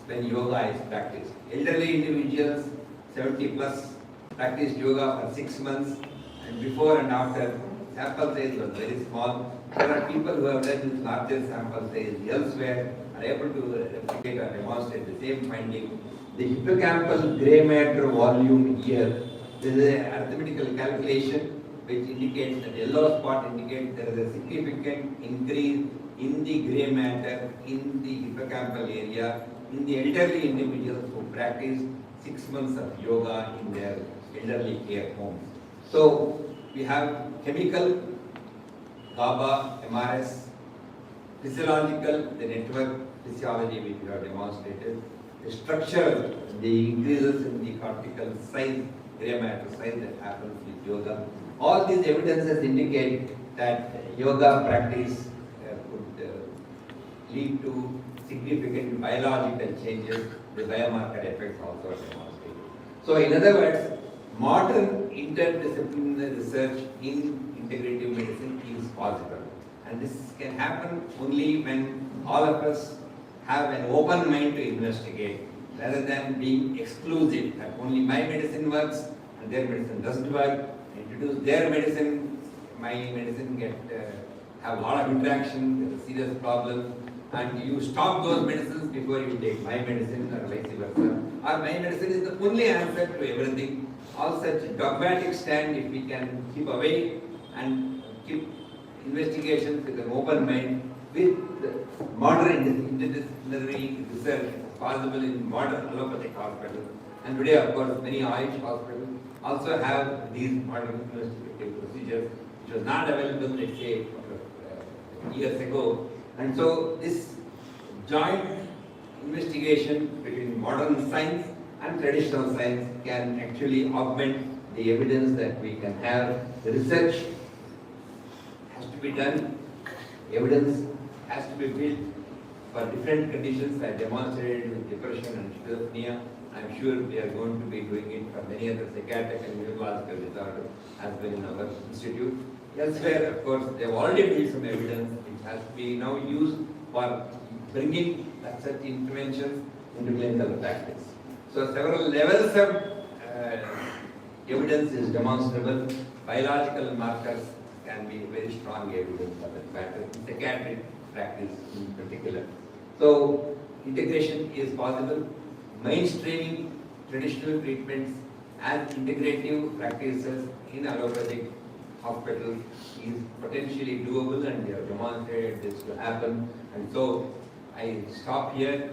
when yoga is practiced. Elderly individuals, 70 plus, practiced yoga for 6 months, and before and after, sample size was very small. There are people who have done larger sample size elsewhere, are able to replicate or demonstrate the same finding. The hippocampal gray matter volume here, there is an arithmetical calculation which indicates that yellow spot indicates there is a significant increase in the gray matter in the hippocampal area in the elderly individuals who practice 6 months of yoga in their elderly care homes. So we have chemical, GABA, MRS, physiological, the network physiology which we have demonstrated, the structure, the increases in the cortical size, gray matter size that happens with yoga. All these evidences indicate that yoga practice could lead to significant biological changes, the biomarker effects also demonstrated. So in other words, modern interdisciplinary research in integrative medicine is possible. And this can happen only when all of us have an open mind to investigate, rather than being exclusive, that only my medicine works and their medicine doesn't work. Introduce their medicine, my medicine have a lot of interaction, there's a serious problem, and you stop those medicines before you take my medicine or vice versa. Or my medicine is the only answer to everything. All such dogmatic stand, if we can keep away and keep investigations with an open mind, with modern interdisciplinary research possible in modern allopathic hospitals. And today, of course, many Ayush hospitals also have these modern investigative procedures, which was not available, let's say, years ago. And so this joint investigation between modern science and traditional science can actually augment the evidence that we can have. The research has to be done, evidence has to be built for different conditions. I demonstrated with depression and schizophrenia. I'm sure we are going to be doing it for many other psychiatric and neurological disorders as well in our institute. Elsewhere, of course, they have already built some evidence which has to be now used for bringing such interventions into clinical practice. So several levels of evidence is demonstrable. Biological markers can be very strong evidence for that matter, in psychiatric practice in particular. So integration is possible. Mainstreaming traditional treatments and integrative practices in allopathic hospitals is potentially doable, and we have demonstrated this to happen. And so I stop here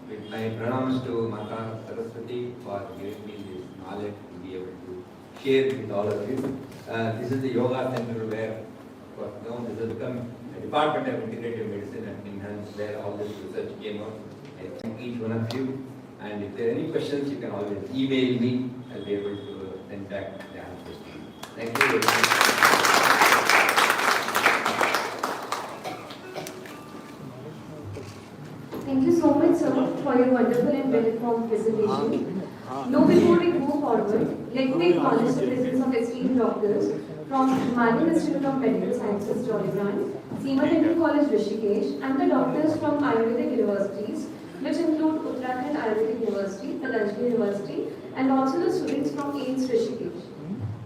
with my pranams to Mata Saraswati for giving me this knowledge to be able to share with all of you. This is the yoga center where, for now, this has become a department of integrative medicine at Minhans, where all this research came out. I thank each one of you. And if there are any questions, you can always email me. I'll be able to send back the answers to you. Thank you very much. Thank you so much, sir, for your wonderful and well-informed presentation. Now, before we move forward, let me acknowledge the presence of esteemed doctors from Himalayan Institute of Medical Sciences, Jollygrant, Seema Dental College, Rishikesh, and the doctors from Ayurvedic universities, which include Uttarakhand Ayurvedic University, Patanjali University, and also the students from AIMS Rishikesh.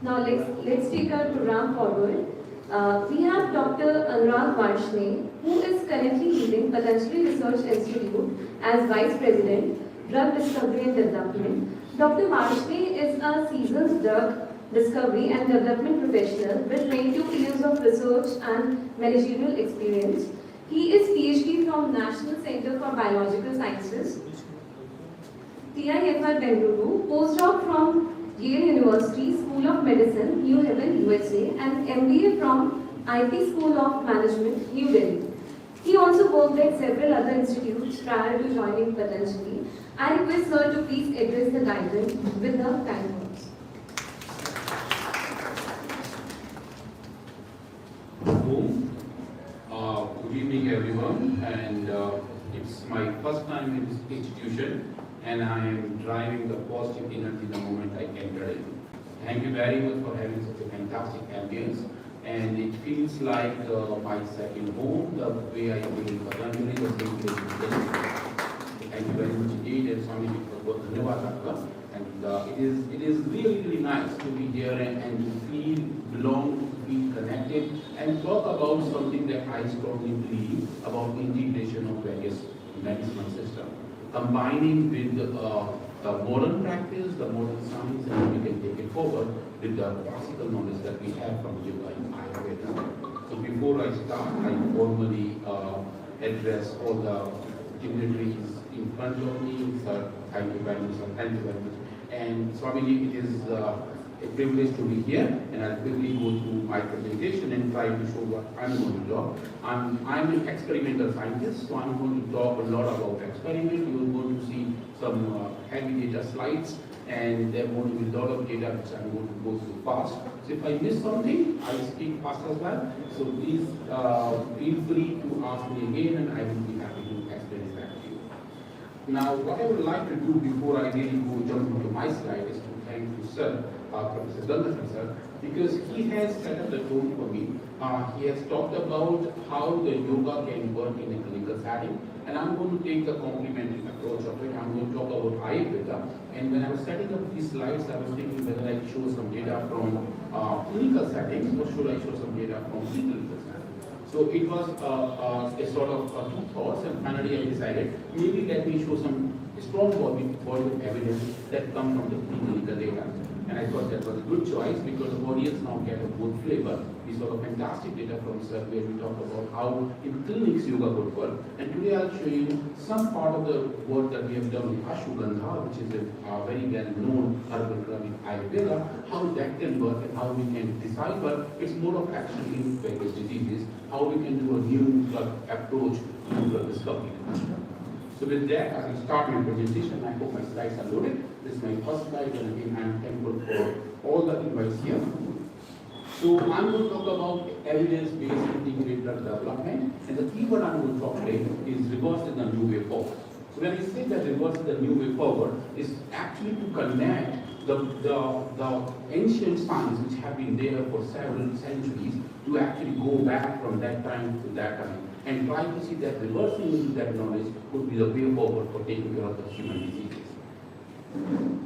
Now, let's take our program forward. We have Dr. Anurag Varshne, who is currently leading Patanjali Research Institute as Vice President, Drug Discovery and Development. Dr. Varshne is a seasoned drug discovery and development professional with 22 years of research and managerial experience. He is PhD from National Center for Biological Sciences, TIFR Bengaluru, postdoc from Yale University School of Medicine, New Haven, USA, and MBA from IT School of Management, New Delhi. He also worked at several other institutes prior to joining Patanjali. I request sir to please address the guidance with the time words. and it's my first time in this institution, and I am driving the positive energy the moment I enter in. Thank you very much for having such a fantastic ambience, and it feels like my second home, the way I feel in Patanjali, the same place. Thank you very much indeed, and Swami for Dhanyavad Aapka. And it is really nice to be here and to feel belong, to feel connected, and talk about something that I strongly believe about integration of various medicinal systems, combining with the modern practice, the modern science, and we can take it forward with the classical knowledge that we have from yoga and Ayurveda. So before I start, I formally address all the dignitaries in front of me. Sir, thank you very much, sir. Thank you very much. And Swamiji, it is a privilege to be here, and I'll quickly go through my presentation and try to show what I'm going to talk. I'm an experimental scientist, so I'm going to talk a lot about experiment. You're going to see some heavy data slides, and there are going to be a lot of data which I'm going to go through fast. So if I miss something, I speak fast as well. So please feel free to ask me again, and I will be happy to explain that to you. Now, what I would like to do before I really go jump into my slide is to thank you, sir, Professor Ramkrishna, sir, because he has set up the tone for me. He has talked about how the yoga can work in a clinical setting, and I'm going to take the complementary approach of it. I'm going to talk about Ayurveda, and when I was setting up these slides, I was thinking whether I show some data from clinical settings or should I show some data from preclinical settings. So it was a sort of two thoughts, and finally I decided maybe let me show some strong body of evidence that come from the preclinical data. And I thought that was a good choice because the audience now get a good flavor. We saw a fantastic data from sir where we talk about how in clinics yoga could work. And today I'll show you some part of the work that we have done with Ashwagandha, which is a very well-known herbal drug in Ayurveda, how that can work and how we can decipher its mode of action in various diseases, how we can do a new drug approach to drug discovery. So with that, I will start my presentation. I hope my slides are loaded. This is my first slide, and again, I am thankful for all the invites here. So I'm going to talk about evidence-based integrated drug development, and the keyword I'm going to talk today is reverse is the new way forward. So when I say that reverse is the new way forward, is actually to connect the ancient science which have been there for several centuries to actually go back from that time to that time and try to see that reversing into that knowledge could be the way forward for taking care of the human diseases.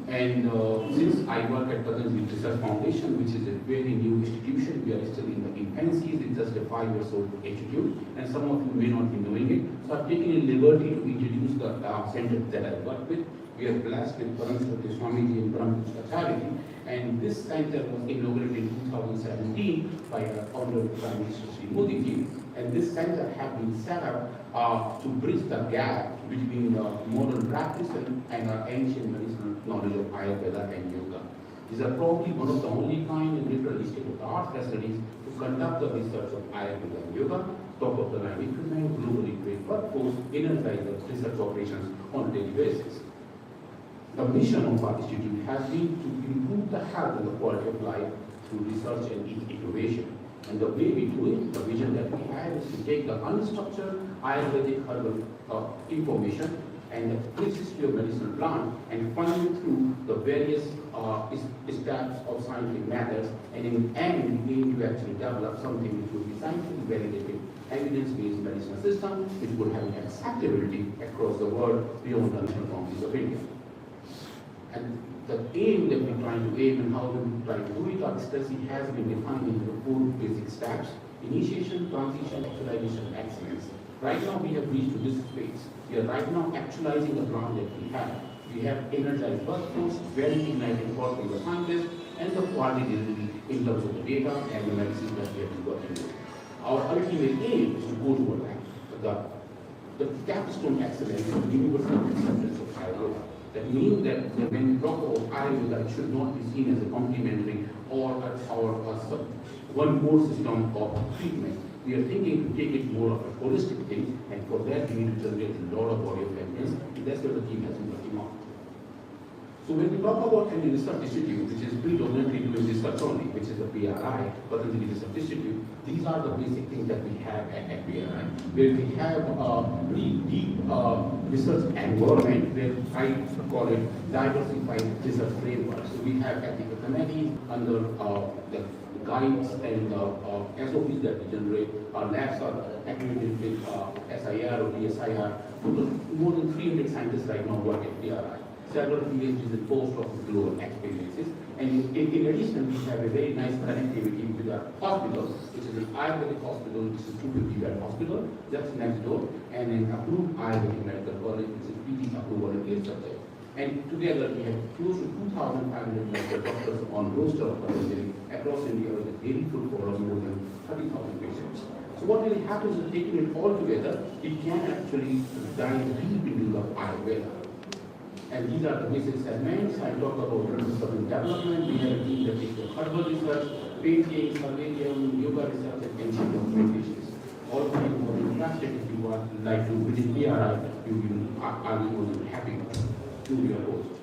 And since I work at Patanjali Research Foundation, which is a very new institution, we are still in the infancy, it's just a 5 years old institute, and some of you may not be knowing it. So I've taken a liberty to introduce the center that I work with. We are blessed with Paramswati Swamiji and Paramkrishna Charity, and this center was inaugurated in 2017 by our founder, Prime Minister Sri Modi ji. And this center has been set up to bridge the gap between the modern practice and our ancient medicinal knowledge of Ayurveda and Yoga. These are probably one of the only kind in literally state-of-the-art facilities to conduct the research of Ayurveda and Yoga, top-of-the-line equipment, globally trained workforce, energize the research operations on a daily basis. The mission of our institute has been to improve the health and the quality of life through research and innovation. And the way we do it, the vision that we have is to take the unstructured Ayurvedic herbal information and the pre-history of medicinal plant and find it through the various steps of scientific methods, and in the end we aim to actually develop something which would be scientifically validated, evidence-based medicinal system which would have acceptability across the world beyond the national boundaries of India. And the aim that we're trying to aim and how we try to do it, our strategy has been defined into the 4 basic steps: initiation, transition, actualization, excellence. Right now we have reached to this phase. We are right now actualizing the plan that we have. We have energized workforce, very ignited work from the scientists, and the quality delivery in terms of the data and the medicine that we have been working with. Our ultimate aim is to go toward that. The capstone excellence is the universal acceptance of Ayurveda. That means that when we talk about Ayurveda, it should not be seen as a complementary or one more system of treatment. We are thinking to take it more of a holistic thing, and for that we need to generate a lot of body of evidence, and that's what the team has been working on. So when we talk about any research institute, which is predominantly doing research only, which is the PRI, Patanjali Research Institute, these are the basic things that we have at PRI, where we have deep research environment, where I call it diversified research framework. So we have ethical committees under the guides and SOPs that we generate. Our labs are accredited with SIR or DSIR. More than 300 scientists right now work at PRI. Several PhDs in post-doctoral global experiences. And in addition, we have a very nice connectivity with our hospital, which is an Ayurvedic hospital, which is a 250-bed hospital, just next door, and an approved Ayurvedic medical college, which is PT approval and care subject. And together, we have close to 2,500 medical doctors on roster of Patanjali across India with a daily footfall of more than 30,000 patients. So what really happens is, taking it all together, it can actually dive deep into the Ayurveda. And these are the basic segments. I talk about drug discovery development. We have a team that takes care of herbal research, painting, surveillance, yoga research, and ancient documentations. All of you who are interested, if you would like to visit PRI, I'll be more than happy to be your host.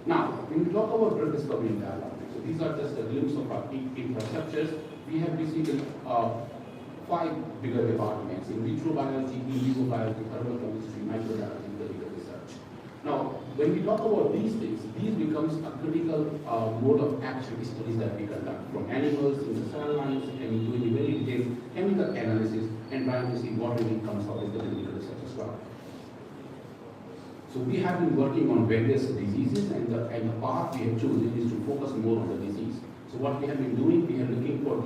Now, when we talk about drug discovery and development, so these are just a glimpse of our infrastructures. We have basically 5 bigger departments: in vitro biology, in vivo biology, herbal chemistry, microbiology, clinical research. Now, when we talk about these things, these becomes a critical mode of action studies that we conduct from animals in the cell lines and doing very detailed chemical analysis and trying to see what really comes out of the clinical research as well. So we have been working on various diseases, and the path we have chosen is to focus more on the disease. So what we have been doing, we are looking for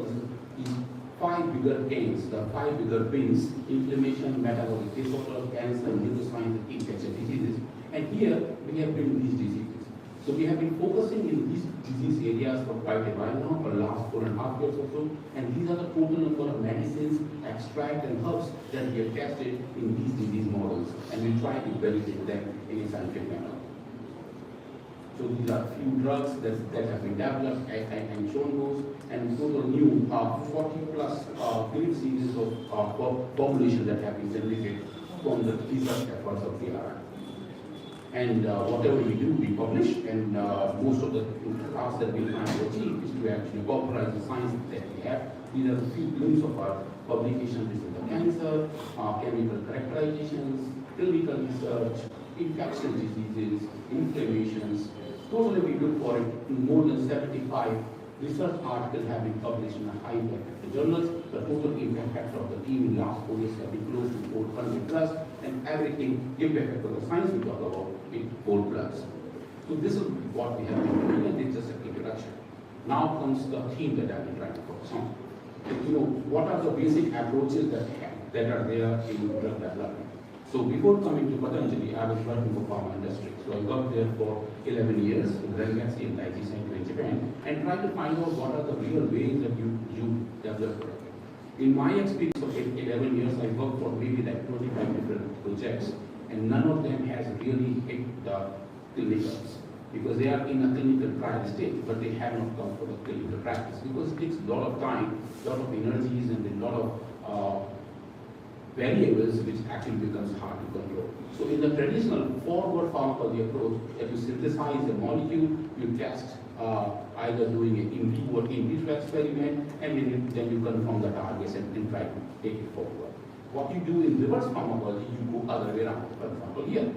these 5 bigger pains, the 5 bigger pains: inflammation, metabolic disorder, cancer, neuroscience, and infectious diseases. And here we have been these diseases. So we have been focusing in these disease areas for quite a while now, for the last 4.5 years or so. And these are the total number of medicines, extract, and herbs that we have tested in these disease models. And we try to validate them in a scientific manner. So these are few drugs that have been developed and shown those, and total new 40 plus field series of formulation that have been generated from the research efforts of PRI. And whatever we do, we publish, and most of the tasks that we try to achieve is to actually popularize the science that we have. These are a few glimpses of our publications: this is the cancer, chemical characterizations, clinical research, infectious diseases, inflammations. Totally, we look for it. More than 75 research articles have been published in a high impact journals. The total impact factor of the team in the last 4 years have been close to 400 plus, and everything impact factor of the science we talk about is 4 plus. So this is what we have been doing, and it's just an introduction. Now comes the theme that I've been trying to focus on. What are the basic approaches that are there in drug development? So before coming to Patanjali, I was working for pharma industry. So I worked there for 11 years in Ramkrishna and Daiichi Sankyo in Japan, and tried to find out what are the real ways that you develop product. In my experience of 11 years, I worked for maybe like 25 different projects, and none of them has really hit the clinicals, because they are in a clinical trial stage, but they have not come for the clinical practice, because it takes a lot of time, a lot of energies, and a lot of variables which actually becomes hard to control. So in the traditional forward pharmacology approach, if you synthesize a molecule, you test either doing an in vivo or in vitro experiment, and then you confirm the targets and try to take it forward. What you do in reverse pharmacology, you go other way around. For example, here,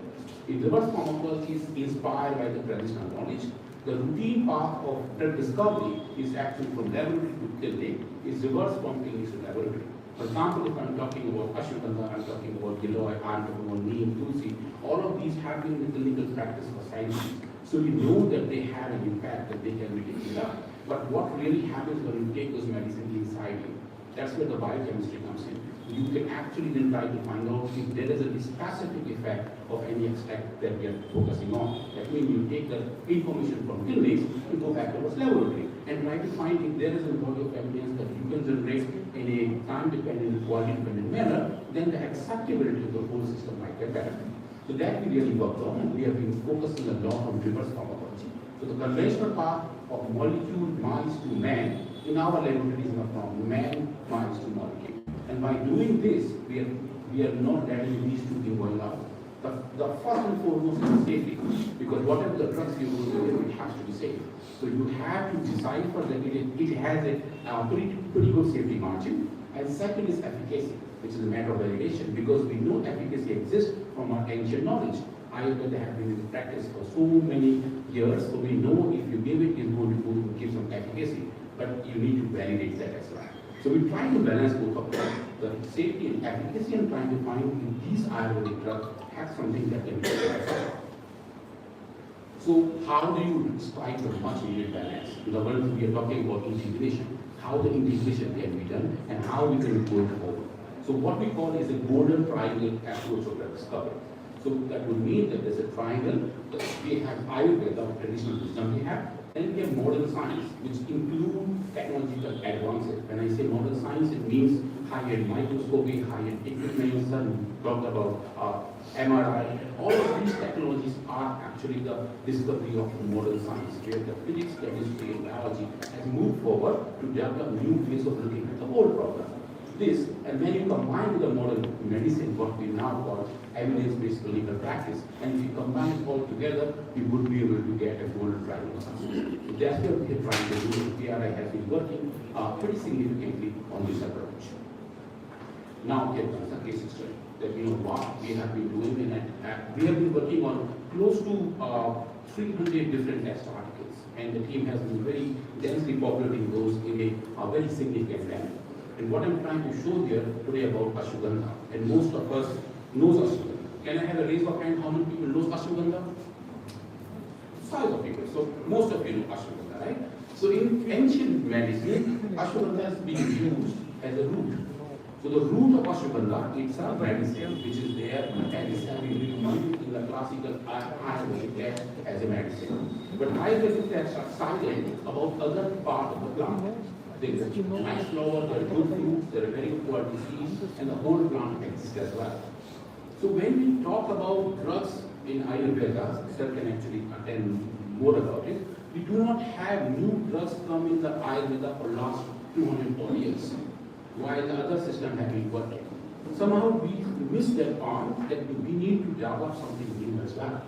in reverse pharmacology is inspired by the traditional knowledge. The routine path of drug discovery is actually from laboratory to clinic, is reverse from clinic to laboratory. For example, if I'm talking about ashwagandha, I'm talking about giloy, I'm talking about neem, tulsi, all of these have been in the clinical practice for scientists. So we know that they have an impact, that they can be taken up. But what really happens when you take those medicines inside you? That's where the biochemistry comes in. You can actually then try to find out if there is a specific effect of any extract that we are focusing on. That means you take the information from clinics and go back to the laboratory and try to find if there is a body of evidence that you can generate in a time-dependent, quality-dependent manner, then the acceptability of the whole system might get better. So that we really worked on, and we have been focusing a lot on reverse pharmacology. So the conventional path of molecule mice to man in our laboratories is from man, mice to molecule. And by doing this, we are not letting these two things going out. The first and foremost is safety, because whatever the drugs you use, it has to be safe. So you have to decipher that it has a pretty good safety margin. And second is efficacy, which is a matter of validation, because we know efficacy exists from our ancient knowledge. Ayurveda have been in practice for so many years, so we know if you give it, it's going to give some efficacy, but you need to validate that as well. So we try to balance both of them, the safety and efficacy, and trying to find if these Ayurvedic drugs have something that can be used. So how do you strike the much needed balance? In the world we are talking about integration, how the integration can be done and how we can go forward. So what we call is a golden triangle approach of drug discovery. So that would mean that there's a triangle, we have Ayurveda, traditional wisdom we have, and we have modern science, which include technological advances. When I say modern science, it means high-end microscopy, high-end equipment, talked about MRI. All of these technologies are actually the discovery of modern science, where the physics, chemistry, and biology has moved forward to develop new ways of looking at the whole problem. This, and when you combine with the modern medicine, what we now call evidence-based clinical practice, and if you combine it all together, we would be able to get a golden triangle. So that's what we are trying to do. PRI has been working pretty significantly on this approach. Now here comes a case study that what we have been doing, and we have been working on close to 300 different test articles, and the team has been very densely populating those in a very significant manner. And what I'm trying to show here today about ashwagandha, and most of us knows ashwagandha. Can I have a raise of hand? How many people knows ashwagandha? Size of people. So most of you know ashwagandha, right? So in ancient medicine, ashwagandha has been used as a root. So the root of ashwagandha, it's a medicine which is there and is having been used in the classical Ayurvedic text as a medicine. But Ayurvedic texts are silent about other part of the plant. There is a nice flower, there are good fruits, there are very quality seeds, and the whole plant exists as well. So when we talk about drugs in Ayurveda, Sir can actually attend more about it, we do not have new drugs come in the Ayurveda for last 240 years, while the other systems have been working. Somehow we miss that on that we need to develop something new as well.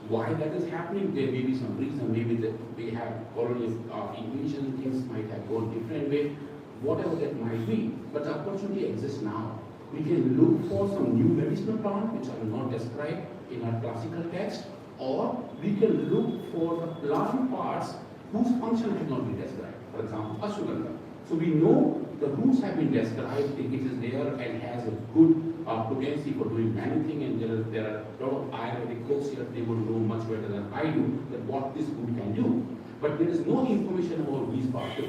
Why that is happening, there may be some reason, maybe that we have colonial invasion, things might have gone different way, whatever that might be, but the opportunity exists now. We can look for some new medicinal plants which are not described in our classical text, or we can look for the plant parts whose function has not been described. For example, ashwagandha. So we know the roots have been described, it is there and has a good potency for doing many things, and there are a lot of Ayurvedic folks here, they would know much better than I do that what this root can do. But there is no information about these parts.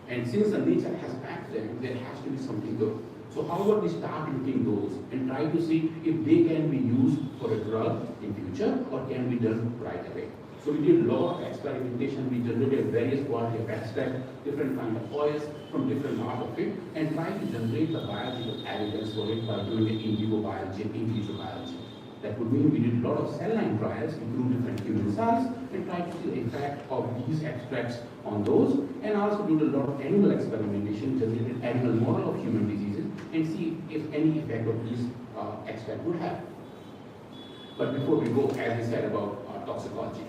And since the nature has packed them, there has to be something good. So how about we start looking those and try to see if they can be used for a drug in future or can be done right away. So we did a lot of experimentation, we generated various quality of extract, different kind of oils from different part of it, and tried to generate the biological evidence for it by doing an in vivo biology and in vitro biology. That would mean we did a lot of cell line trials, including different human cells, and tried to see the effect of these extracts on those, and also did a lot of animal experimentation, generated animal model of human diseases, and see if any effect of these extracts would have. But before we go, as I said about toxicology.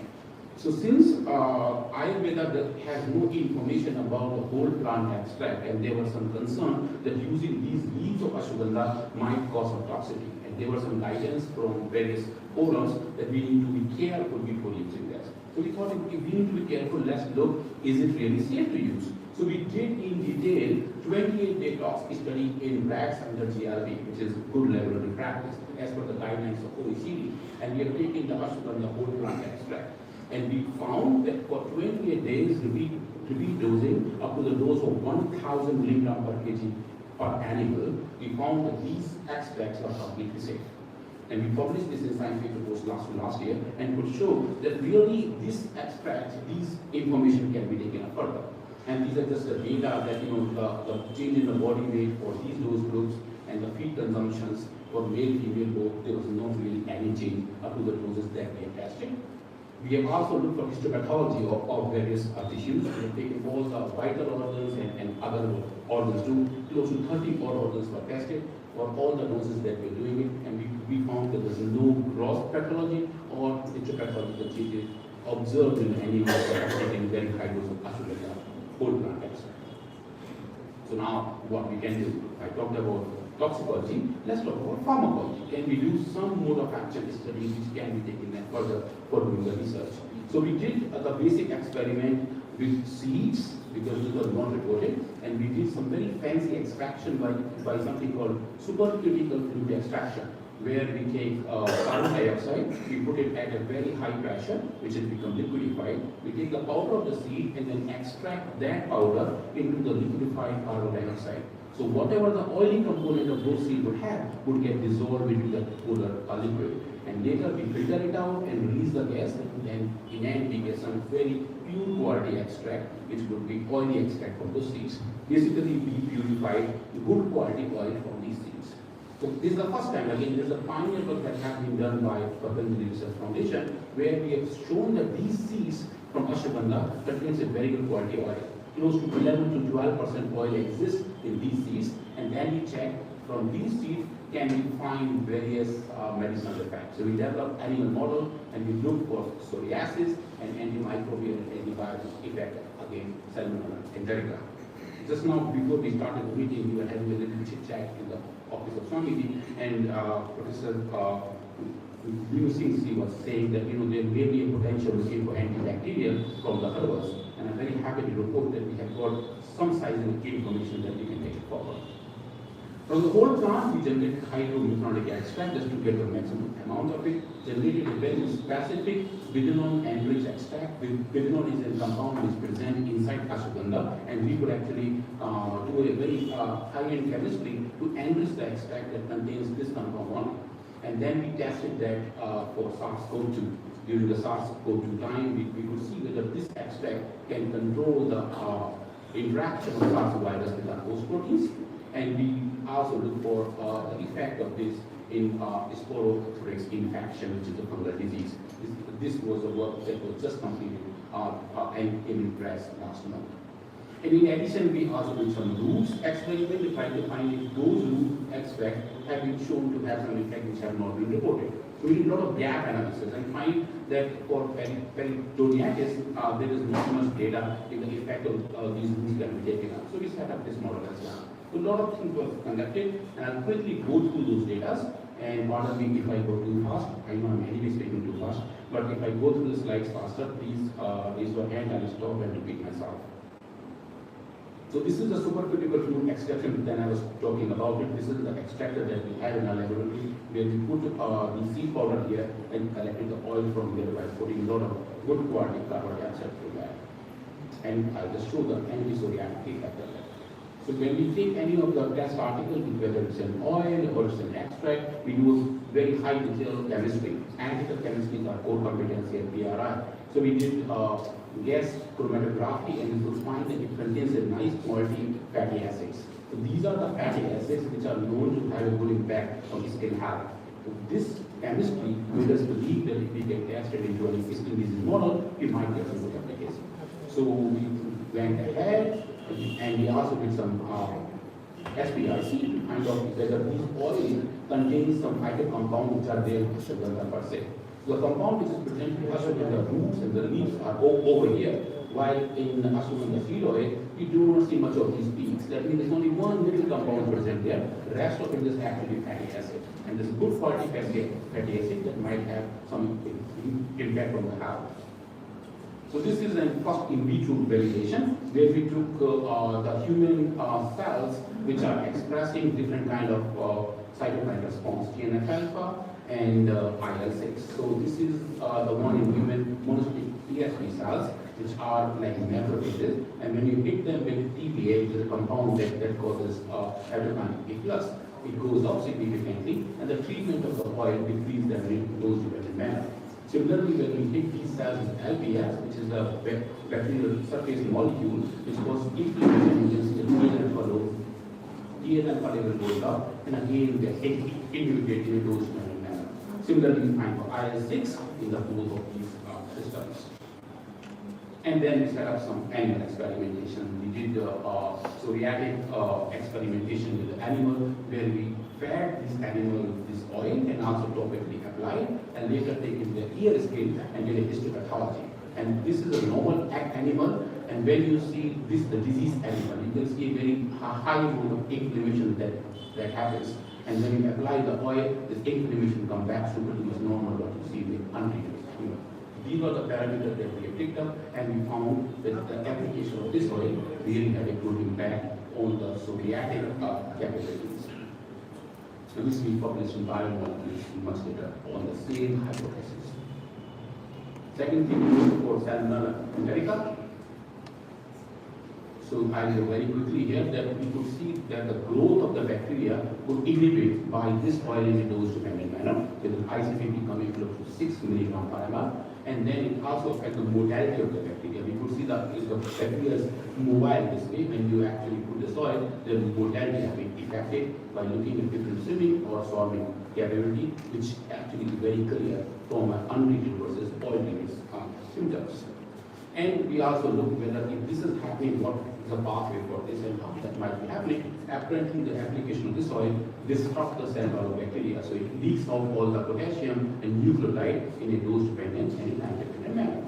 So since Ayurveda has no information about the whole plant extract, and there was some concern that using these leaves of ashwagandha might cause some toxicity, and there was some guidance from various forums that we need to be careful before using this. So we thought if we need to be careful, let's look, is it really safe to use? So we did in detail 28-day tox study in rats under GRB, which is good laboratory practice as per the guidelines of OECD, and we are taking the ashwagandha whole plant extract. And we found that for 28 days, repeat dosing up to the dose of 1,000 milligram per kg per animal, we found that these extracts are completely safe. And we published this in scientific reports last year, and could show that really these extracts, these information can be taken up further. And these are just the data that the change in the body weight for these dose groups and the feed consumptions for male, female both, there was not really any change up to the doses that we have tested. We have also looked for histopathology of various tissues. We have taken all the vital organs and other organs too. Close to 30 organs were tested for all the doses that we're doing it, and we found that there's no gross pathology or histopathological changes observed in any of the taking very high dose of Ashwagandha whole plant extract. So now what we can do, I talked about toxicology, let's talk about pharmacology. Can we do some mode of action studies which can be taken further for doing the research? So we did the basic experiment with seeds, because these were not reported, and we did some very fancy extraction by something called supercritical fluid extraction, where we take carbon dioxide, we put it at a very high pressure, which has become liquidified. We take the powder of the seed and then extract that powder into the liquidified carbon dioxide. So whatever the oily component of those seeds would have would get dissolved into the polar liquid. And later we filter it out and release the gas, and then in the end we get some very pure quality extract, which would be oily extract from those seeds. Basically we purified good quality oil from these seeds. So this is the first time, again, there's a pioneer work that has been done by Patanjali Research Foundation, where we have shown that these seeds from Ashwagandha contains a very good quality oil. Close to 11 to 12% oil exists in these seeds, and then we check from these seeds can we find various medicinal effects. So we developed animal model and we look for psoriasis and antimicrobial and antibiotic effect against Salmonella enterica. Just now, before we started the meeting, we were having a little chit chat in the office of Swamiji, and Professor Vinu Singh was saying that there may be a potential looking for antibacterial from the herbals, and I'm very happy to report that we have got some seismic information that we can take it forward. From the whole plant, we generated hydromuconic extract just to get the maximum amount of it, generated a very specific bidenone-enriched extract. Bidenone is a compound which is present inside Ashwagandha, and we could actually do a very high-end chemistry to enrich the extract that contains this compound on it. And then we tested that for SARS-CoV-2. During the SARS-CoV-2 time, we could see whether this extract can control the interaction of SARS virus with our host proteins. And we also look for the effect of this in sporothrix infection, which is a fungal disease. This was a work that was just completed and came in press last month. And in addition, we also did some roots experiment to try to find if those root extracts have been shown to have some effect which have not been reported. So we did a lot of gap analysis and find that for peritonitis, there is not much data in the effect of these roots that we taken up. So we set up this model as well. So a lot of things were conducted, and I'll quickly go through those data. And pardon me if I go too fast. I know I'm anyway speaking too fast, but if I go through the slides faster, please raise your hand and stop and repeat myself. So this is the supercritical fluid extraction that I was talking about. This is the extractor that we had in our laboratory, where we put the seed powder here and collected the oil from there by putting a lot of good quality carbon dioxide through that. And I'll just show the anti-psoriatic effect of that. So when we take any of the test articles, whether it's an oil or it's an extract, we do very high detail chemistry. Analytical chemistry is our core competency at PRI. So we did gas chromatography, and we could find that it contains a nice quality fatty acids. So these are the fatty acids which are known to have a good impact on skin health. So this chemistry made us believe that if we get tested into an skin disease model, we might get some good efficacy. So we went ahead and we also did some SPRC to find out whether these oils contain some phytocompounds which are there in Ashwagandha per se. The compound which is present in Ashwagandha roots and the leaves are over here, while in Ashwagandha seed oil, we do not see much of these peaks. That means there's only one little compound present there. The rest of it is actually fatty acid. And this good quality fatty acid that might have some impact on the health. So this is a first in vitro validation, where we took the human cells which are expressing different kind of cytokine response, TNF-alpha and IL-6. So this is the one in human monocytic TSP cells, which are like macrophages, and when you hit them with TPA, which is a compound that causes cytokine efflux, it goes up significantly, and the treatment of the oil decreases them in dose-dependent manner. Similarly, when we hit these cells with LPS, which is a bacterial surface molecule, which causes inflammation, you can see the TNF level goes up, and again they inhibit in a dose-dependent manner. Similarly, we find for IL-6 in the both of these systems. And then we set up some animal experimentation. We did psoriatic experimentation with the animal, where we fed this animal this oil and also topically applied, and later taken their ear skin and did a histopathology. And this is a normal animal, and when you see this, the diseased animal, you can see a very high amount of inflammation that happens. And when you apply the oil, this inflammation comes back to pretty much normal what you see in the untreated animal. These are the parameters that we have picked up, and we found that the application of this oil really had a good impact on the psoriatic capabilities. And this we published in Biomolecules much later on the same hypothesis. Second thing we look for Salmonella enterica. So I will very quickly here that we could see that the growth of the bacteria would inhibit by this oil in a dose-dependent manner, with an IC50 coming close to 6 milligram per ml. And then it also affects the mortality of the bacteria. We could see that if the bacteria is mobile this way, when you actually put the soil, the mortality has been affected by looking at different swimming or swimming capability, which actually is very clear from an untreated versus oil-treated symptoms. And we also look whether if this is happening, what is the pathway for this and how that might be happening. Apparently, the application of this oil disrupts the cell wall of bacteria, so it leaks out all the potassium and nucleotide in a dose-dependent and time-dependent manner.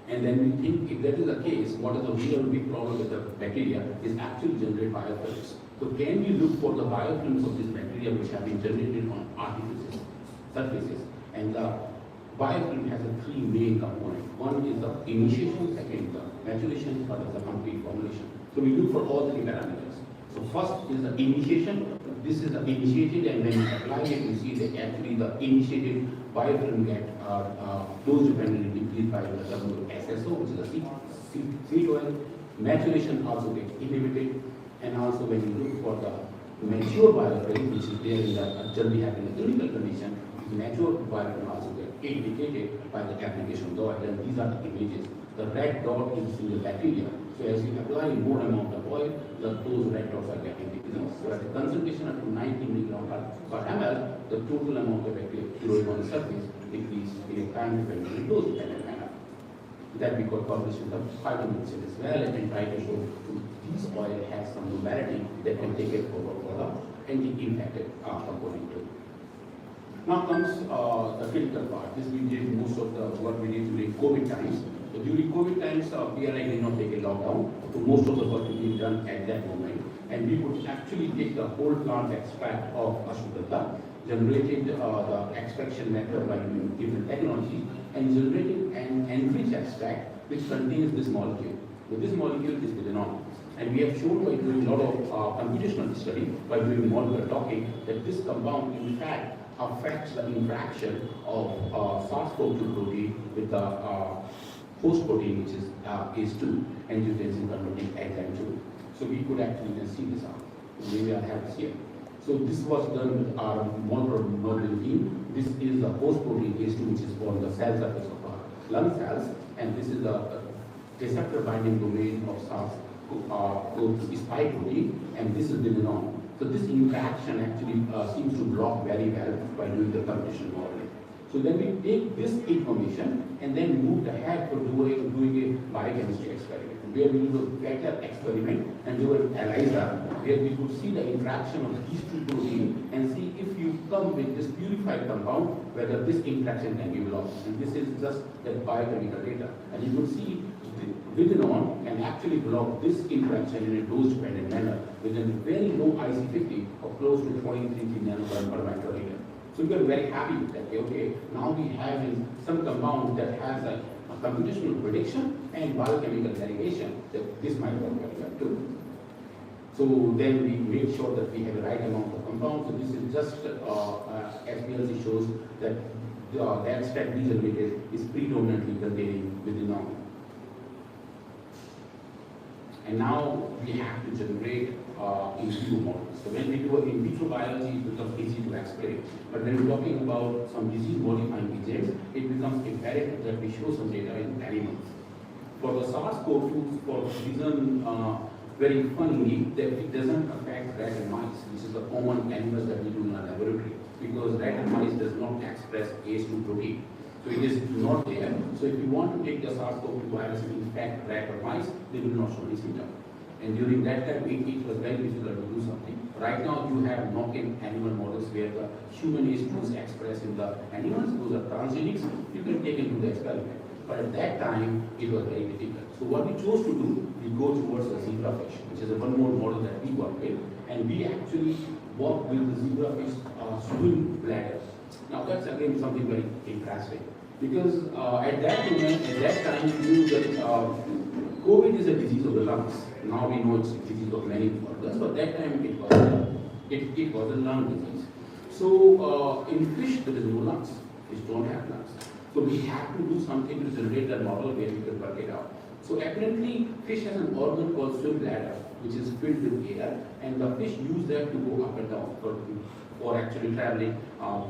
And then we think if that is the case, what is the real big problem with the bacteria is actually generate biofilms. So can we look for the biofilms of this bacteria which have been generated on artificial surfaces? And the biofilm has three main components. One is the initiation, second is the maturation, third is the complete formulation. So we look for all three parameters. So first is the initiation. This is the initiated, and when you apply it, you see that actually the initiated biofilm get dose-dependently decreased by the SSO, which is the seed oil. Maturation also gets inhibited, and also when you look for the mature biofilm, which is there in the generally having a clinical condition, mature biofilm also get indicated by the application of the oil, and these are the images. The red dot is in the bacteria. So as you apply more amount of oil, those red dots are getting decreased. So at a concentration up to 90 milligram per ml, the total amount of bacteria flowing on the surface decreased in a time-dependent, dose-dependent manner. That we got published in the phytomedicine as well, and try to show this oil has some normality that can take it over for the anti-infective component too. Now comes the critical part. This we did most of the work we did during COVID times. So during COVID times, PLI did not take a lockdown. So most of the work is being done at that moment. And we could actually take the whole plant extract of Ashwagandha, generated the extraction method by using different technologies, and generated an enriched extract which contains this molecule. So this molecule is bidenol. And we have shown by doing a lot of computational study, by doing molecular talking, that this compound in fact affects the interaction of SARS-CoV-2 protein with the host protein, which is ACE2, angiotensin converting enzyme 2. So we could actually see this out. Maybe I'll have this here. So this was done with our molecular modeling team. This is the host protein ACE2, which is on the cell surface of our lung cells, and this is the receptor binding domain of SARS-CoV-2 spike protein, and this is bidenol. So this interaction actually seems to block very well by doing the computational modeling. So then we take this information and then move ahead for doing a biochemistry experiment, where we do a better experiment and do an ELISA, where we could see the interaction of these two proteins and see if you come with this purified compound, whether this interaction can be blocked. And this is just the biochemical data. And you could see bidenol can actually block this interaction in a dose-dependent manner with a very low IC50 of close to 23 nanogram per microliter. So we are very happy with that. Okay, now we have some compound that has a computational prediction and biochemical derivation that this might work very well too. So then we make sure that we have the right amount of compound. So this is just SPLC shows that the extract we generated is predominantly containing bidenol. And now we have to generate in vivo models. So when we do in vitro biology, it becomes easy to explain. But when we're talking about some disease-modifying agents, it becomes imperative that we show some data in animals. For the SARS-CoV-2, for reason very funnily, that it doesn't affect rat and mice, which is the common animals that we do in our laboratory. because rat mice does not express ACE2 protein. So it is not there. So if you want to take the SARS-CoV-2 virus and infect rat or mice, they will not show any symptom. And during that time, it was very difficult to do something. Right now, you have knock-in animal models where the human ACE2 is expressed in the animals. Those are transgenics. You can take into the experiment. But at that time, it was very difficult. So what we chose to do, we go towards the zebrafish, which is a one more model that we work with. And we actually work with the zebrafish swim bladder. Now that's again something very interesting. Because at that moment, at that time, we knew that COVID is a disease of the lungs. Now we know it's a disease of many organs, but that time it was a lung disease. So in fish, there is no lungs. Fish don't have lungs. So we have to do something to generate that model where we can work it out. So apparently, fish has an organ called swim bladder, which is filled with air, and the fish use that to go up and down for actually traveling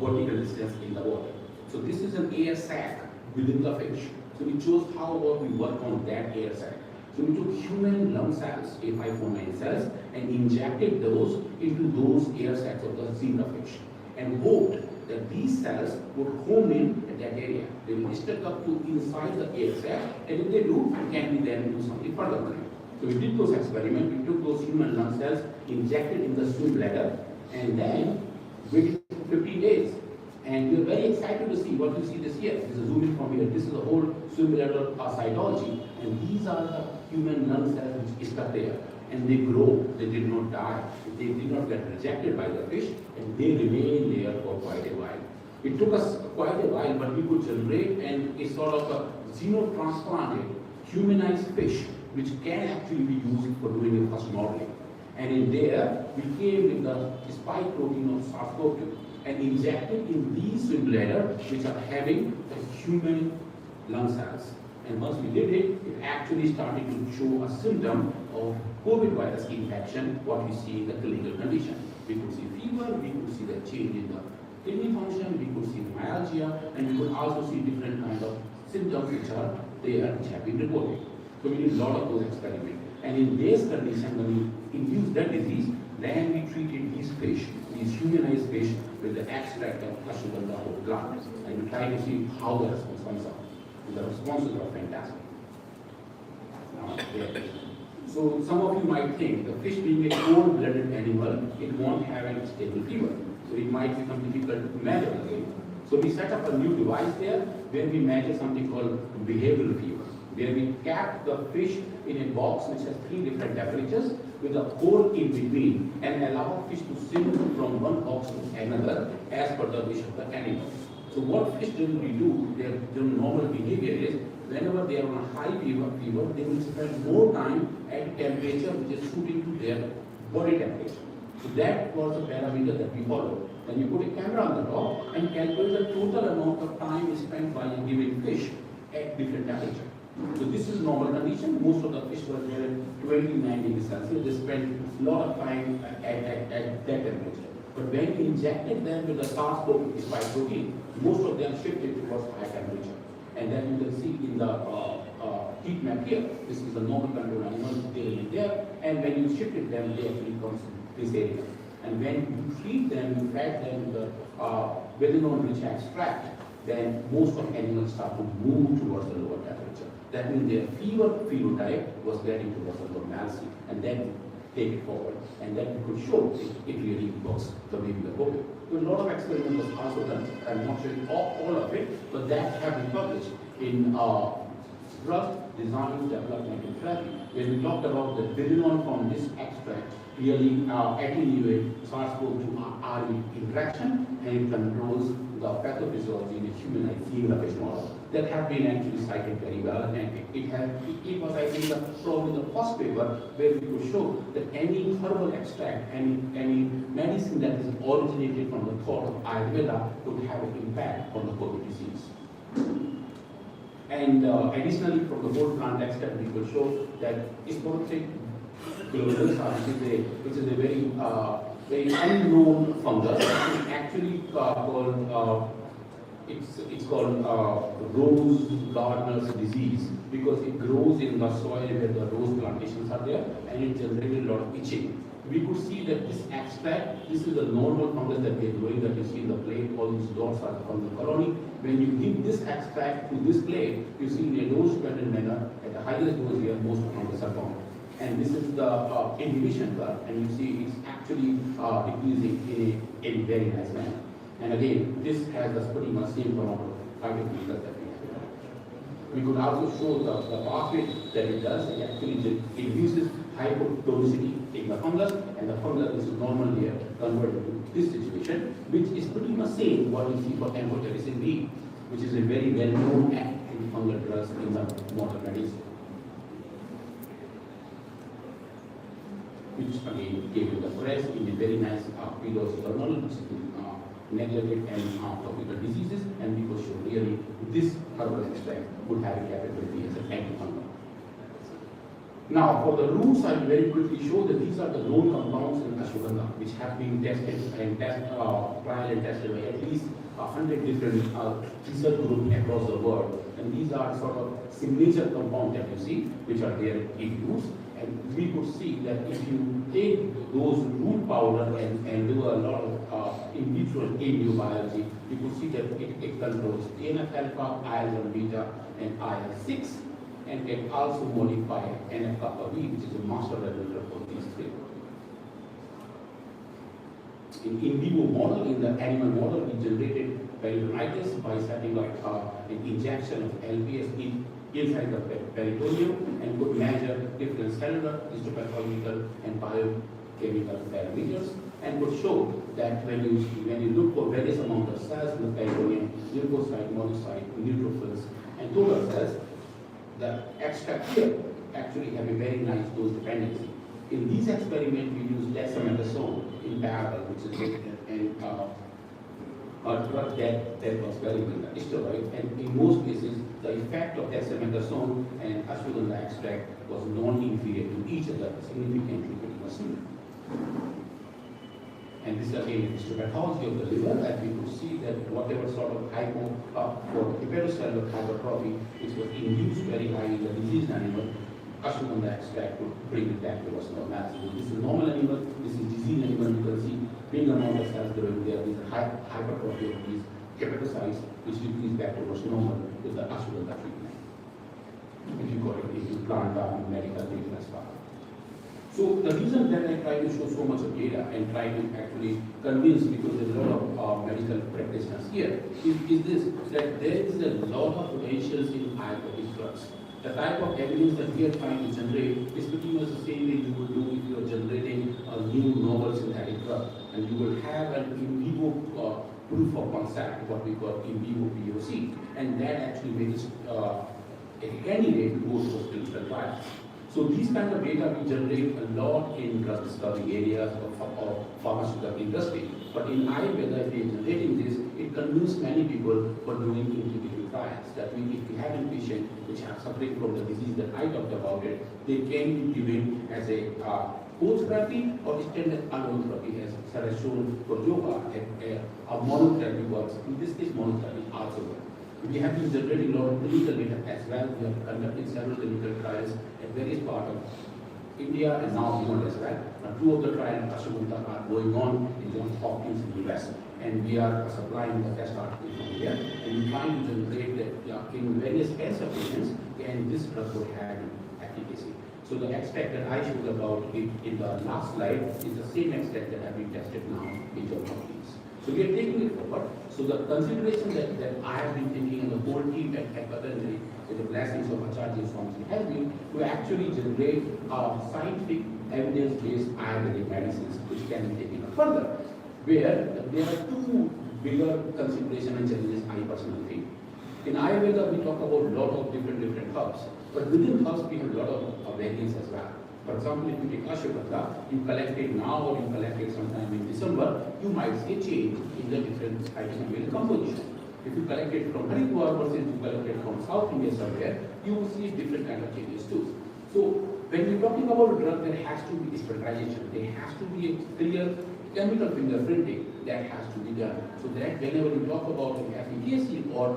vertical distance in the water. So this is an air sac within the fish. So we chose how we work on that air sac. So we took human lung cells, A549 cells, and injected those into those air sacs of the zebrafish, and hoped that these cells would home in at that area. They will stick up to inside the air sac, and if they do, can we then do something further with it? So we did those experiments. We took those human lung cells, injected in the swim bladder, and then waited for 15 days. And we are very excited to see what you see this here. This is zooming from here. This is the whole swim bladder cytology, and these are the human lung cells which stuck there. And they grow, they did not die, they did not get rejected by the fish, and they remain there for quite a while. It took us quite a while, but we could generate a sort of a xenotransplanted, humanized fish, which can actually be used for doing a first modeling. And in there, we came with the spike protein of SARS-CoV-2 and injected in these swim bladder, which are having the human lung cells. And once we did it, it actually started to show a symptom of COVID virus infection, what we see in the clinical condition. We could see fever, we could see the change in the kidney function, we could see myalgia, and we could also see different kinds of symptoms which are there, which have been reported. So we did a lot of those experiments. And in this condition, when we induced that disease, then we treated these fish, these humanized fish, with the extract of Ashwagandha whole plant. And we tried to see how the response comes out. And the responses are fantastic. So some of you might think the fish being a cold-blooded animal, it won't have a stable fever. So it might become difficult to measure again. So we set up a new device there where we measure something called behavioral fever, where we cap the fish in a box which has 3 different temperatures with a hole in between and allow fish to swim from one box to another as per the wish of the animal. So what fish generally do, their normal behavior is, whenever they are on a high fever, they will spend more time at temperature which is suiting to their body temperature. So that was the parameter that we followed. Then you put a camera on the top and calculate the total amount of time spent by a given fish at different temperature. So this is normal condition. Most of the fish were there at 29 degrees Celsius. They spent a lot of time at that temperature. But when we injected them with the SARS-CoV spike protein, most of them shifted towards high temperature. And then you can see in the heat map here, this is the normal control animal, there, and when you shifted them, they actually comes to this area. And when you treat them, you fed them with the well-known-rich extract, then most of animals start to move towards the lower temperature. That means their fever phenotype was getting towards the normalcy, and then take it forward. And then we could show it really works the way we are hoping. So a lot of experiments was also done. I'm not showing all of it, but that have been published in Drug Design, Development and Therapy, where we talked about the birinol from this extract really attenuate SARS-CoV-2 RE interaction, and it controls the pathophysiology in a humanized zebrafish model. That have been actually cited very well, and it was, I think, probably the first paper where we could show that any herbal extract, any medicine that is originated from the thought of Ayurveda could have an impact on the COVID disease. And additionally, from the whole plant extract, we could show that Sporothic globulosa, which is a very unknown fungus, actually called it's called rose gardener's disease, because it grows in the soil where the rose plantations are there, and it generated a lot of itching. we could see that this extract, this is the normal fungus that we are doing, that you see in the plate, all these dots are from the colony. When you give this extract to this plate, you see in a dose-dependent manner, at the highest dose here, most fungus are found. And this is the inhibition curve, and you see it's actually decreasing in a very nice manner. And again, this has the pretty much same pharmacokinetics that we have. We could also show the pathway that it does. It actually induces hypotonicity in the fungus, and the fungus is normally here converted to this situation, which is pretty much same what we see for amphotericin B, which is a very well-known antifungal drug in the modern medicine, which again gave you the press in a very nice Peter's journal, which is neglected and tropical diseases, and we could show really this herbal extract would have a capability as an antifungal. Now, for the roots, I will very quickly show that these are the known compounds in ashwagandha, which have been tested and trial and tested by at least 100 different research groups across the world. And these are sort of signature compounds that you see, which are there in use. And we could see that if you take those root powder and do a lot of in vitro biology, you could see that it controls TNF-alpha, IL-1 beta, and IL-6, and can also modify NF-kappa B, which is a master regulator for these three. In vivo model, in the animal model, we generated peritonitis by setting up an injection of LPS inside the peritoneum, and could measure different cellular, histopathological, and biochemical parameters, and could show that when you look for various amount of cells in the peritoneum, lymphocyte, monocyte, neutrophils, and total cells, the extract here actually have a very nice dose dependency. In these experiments, we use dexamethasone in parallel, which is a drug that was very good, a steroid, and in most cases, the effect of dexamethasone and ashwagandha extract was non-inferior to each other, significantly pretty much similar. And this again is histopathology of the liver, that we could see that whatever sort of for hepatocellular hypertrophy, which was induced very high in the diseased animal, ashwagandha extract would bring it back towards normality. This is normal animal, this is diseased animal. You can see big amount of cells there, there is hypertrophy of these hepatocytes, which decrease back towards normal with the ashwagandha treatment. If you got it, if you plant down medical treatment as well. So the reason that I try to show so much of data and try to actually convince, because there's a lot of medical practitioners here, is this, that there is a lot of potentials in ayurvedic drugs. The type of evidence that we are trying to generate is pretty much the same way you would do if you are generating a new novel synthetic drug, and you will have an in vivo proof of concept, what we call in vivo POC, and that actually makes a candidate to go to clinical trials. So these kind of data we generate a lot in drug discovery areas of pharmaceutical industry. But in Ayurveda, if we are generating this, it convinces many people for doing integrative trials. That means if we have a patient which are suffering from the disease that I talked about it, they can be given as a course therapy or extended alone therapy, as Sarah shown for yoga. A monotherapy works. In this case, monotherapy also works. We have been generating a lot of clinical data as well. We are conducting several clinical trials at various parts of India and now beyond as well. Two of the trials are going on in Johns Hopkins in the US, and we are supplying the test articles from here. And we trying to generate that in various cancer patients, and this drug will have efficacy. So the extract that I showed about it in the last slide is the same extract that have been tested now in Johns Hopkins. So we are taking it forward. So the consideration that I have been thinking, and the whole team at Patanjali, with the blessings of Acharya Swami, has been to actually generate scientific evidence-based Ayurvedic medicines, which can be taken further, where there are two bigger considerations and challenges I personally think. In Ayurveda, we talk about a lot of different herbs, but within herbs, we have a lot of variants as well. For example, if you take ashwagandha, you collect it now or you collect it sometime in December, you might see a change in the different cytosolic composition. If you collect it from Haridwar versus you collect it from South India somewhere, you will see different kind of changes too. So when we're talking about a drug, there has to be standardization. There has to be a clear chemical fingerprinting that has to be done. So that whenever we talk about the efficacy or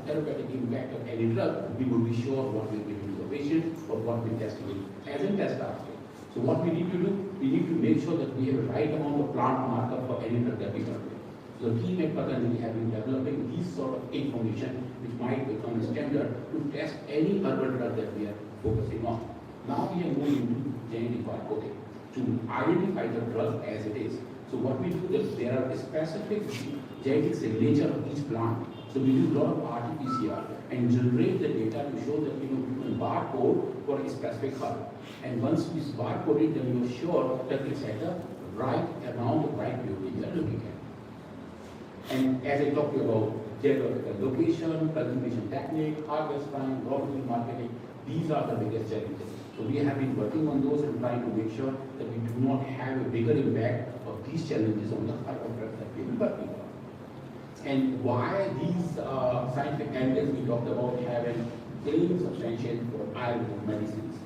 therapeutic impact of any drug, we will be sure what we're giving to the patient or what we're testing as in test after. So what we need to do, we need to make sure that we have the right amount of plant marker for any drug that we are doing. So the team at Patanjali have been developing these sort of information which might become standard to test any herbal drug that we are focusing on. Now we are moving into genetic barcoding to identify the drug as it is. So what we do is there are specific genetic signature of each plant. So we do a lot of RT-PCR and generate the data to show that you can barcode for a specific herb. And once we barcode it, then we are sure that it's at the right amount of right purity we are looking at. And as I talked about geographical location, cultivation technique, harvest time, raw material marketing, these are the biggest challenges. So we have been working on those and trying to make sure that we do not have a bigger impact of these challenges on the herbal drugs that we are working on. And why these scientific evidence we talked about have a claim substantiation for Ayurvedic medicines.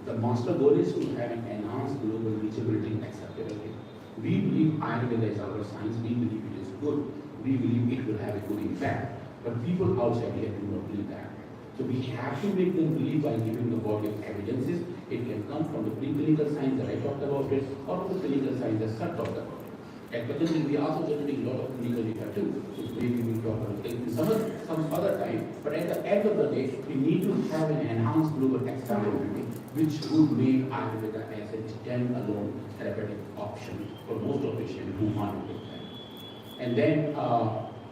The master goal is to have an enhanced global reachability and acceptability. We believe Ayurveda is our science, we believe it is good, we believe it will have a good impact, but people outside here do not believe that. So we have to make them believe by giving the body of evidences. It can come from the preclinical science that I talked about it, or from the clinical science that Sir talked about. At Patanjali, we are also generating a lot of clinical data too. So maybe we talk about it some other time. But at the end of the day, we need to have an enhanced global acceptability, which would make Ayurveda as a standalone therapeutic option for most of patients who want to take that. And then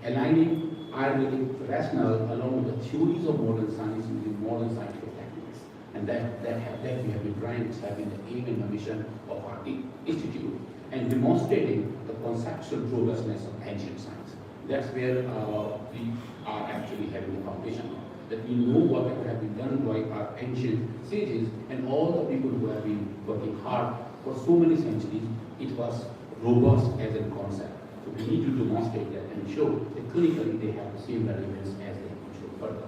aligning Ayurvedic rationale along with the theories of modern science using modern scientific techniques. And that we have been trying to have in the aim and the mission of our institute, and demonstrating the conceptual robustness of ancient science. That's where we are actually having the foundation of. That we know what have been done by our ancient sages and all the people who have been working hard for so many centuries. It was robust as a concept. So we need to demonstrate that and show that clinically they have the same relevance as they can show further.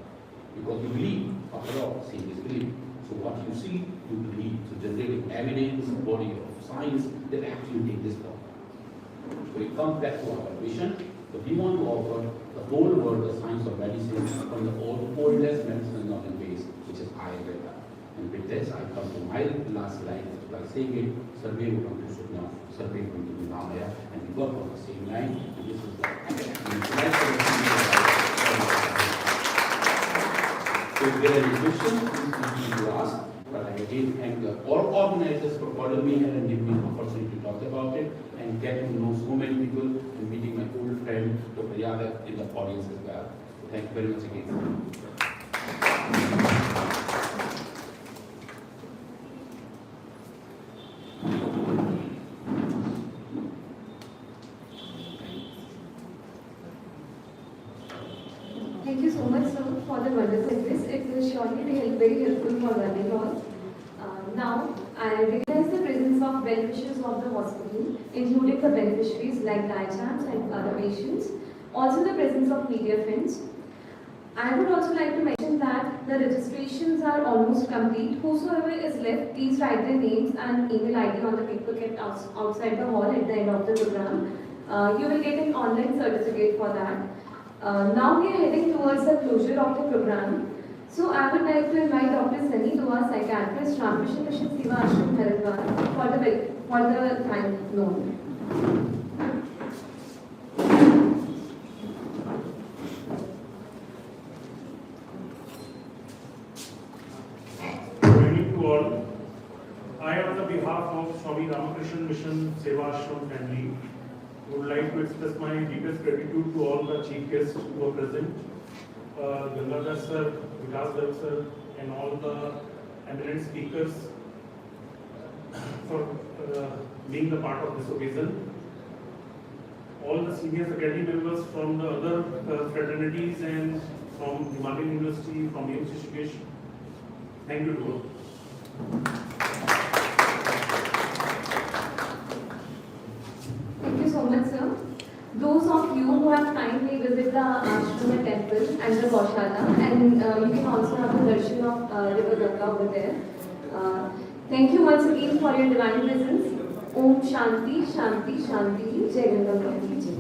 Because we believe, after all, seeing is believing. So what you see, you believe. So generating evidence, body of science that actually take this forward. So it comes back to our vision. So we want to offer the whole world the science of medicine from the oldest medicine knowledge base, which is Ayurveda. And with this, I come to my last slide by saying it, Survey will come to Sukna, Survey will come to Vinamaya, and we work on the same line. And this is the So if there are any questions, please feel free to ask. But I again thank all organizers for calling me here and giving me an opportunity to talk about it and get to know so many people and meeting my old friend Dr. Yadav in the audience as well. So thank you very much again. Thank you so much, sir, for the wonderful address. It will surely be very helpful for learning all. Now, I recognize the presence of well-wishers of the hospital, including the beneficiaries like dietitians and other patients, also the presence of media friends. I would also like to mention that the registrations are almost complete. Whosoever is left, please write their names and email ID on the paper kept outside the hall at the end of the program. You will get an online certificate for that. Now we are heading towards the closure of the program. So I would like to invite Dr. Sunny Dua, psychiatrist, Ramkrishna Mission Sevashram, Haridwar, for the time known. Good evening to all. I, on the behalf of Swami Ramkrishna Mission Sevashram family, would like to express my deepest gratitude to all the chief guests who are present, Gangadhar sir, Vikas Dev sir, and all the eminent speakers for being the part of this occasion. All the senior faculty members from the other fraternities and from Himalayan University, from AIMS Rishikesh, thank you to all. Thank you so much, sir. Those of you who have time may visit the Ashrama temple and the Gaushala, and you can also have the darshan of River Ganga over there. Thank you once again for your divine presence. Om Shanti, Shanti, Shanti. Jai Ganga Mata Ki Jai.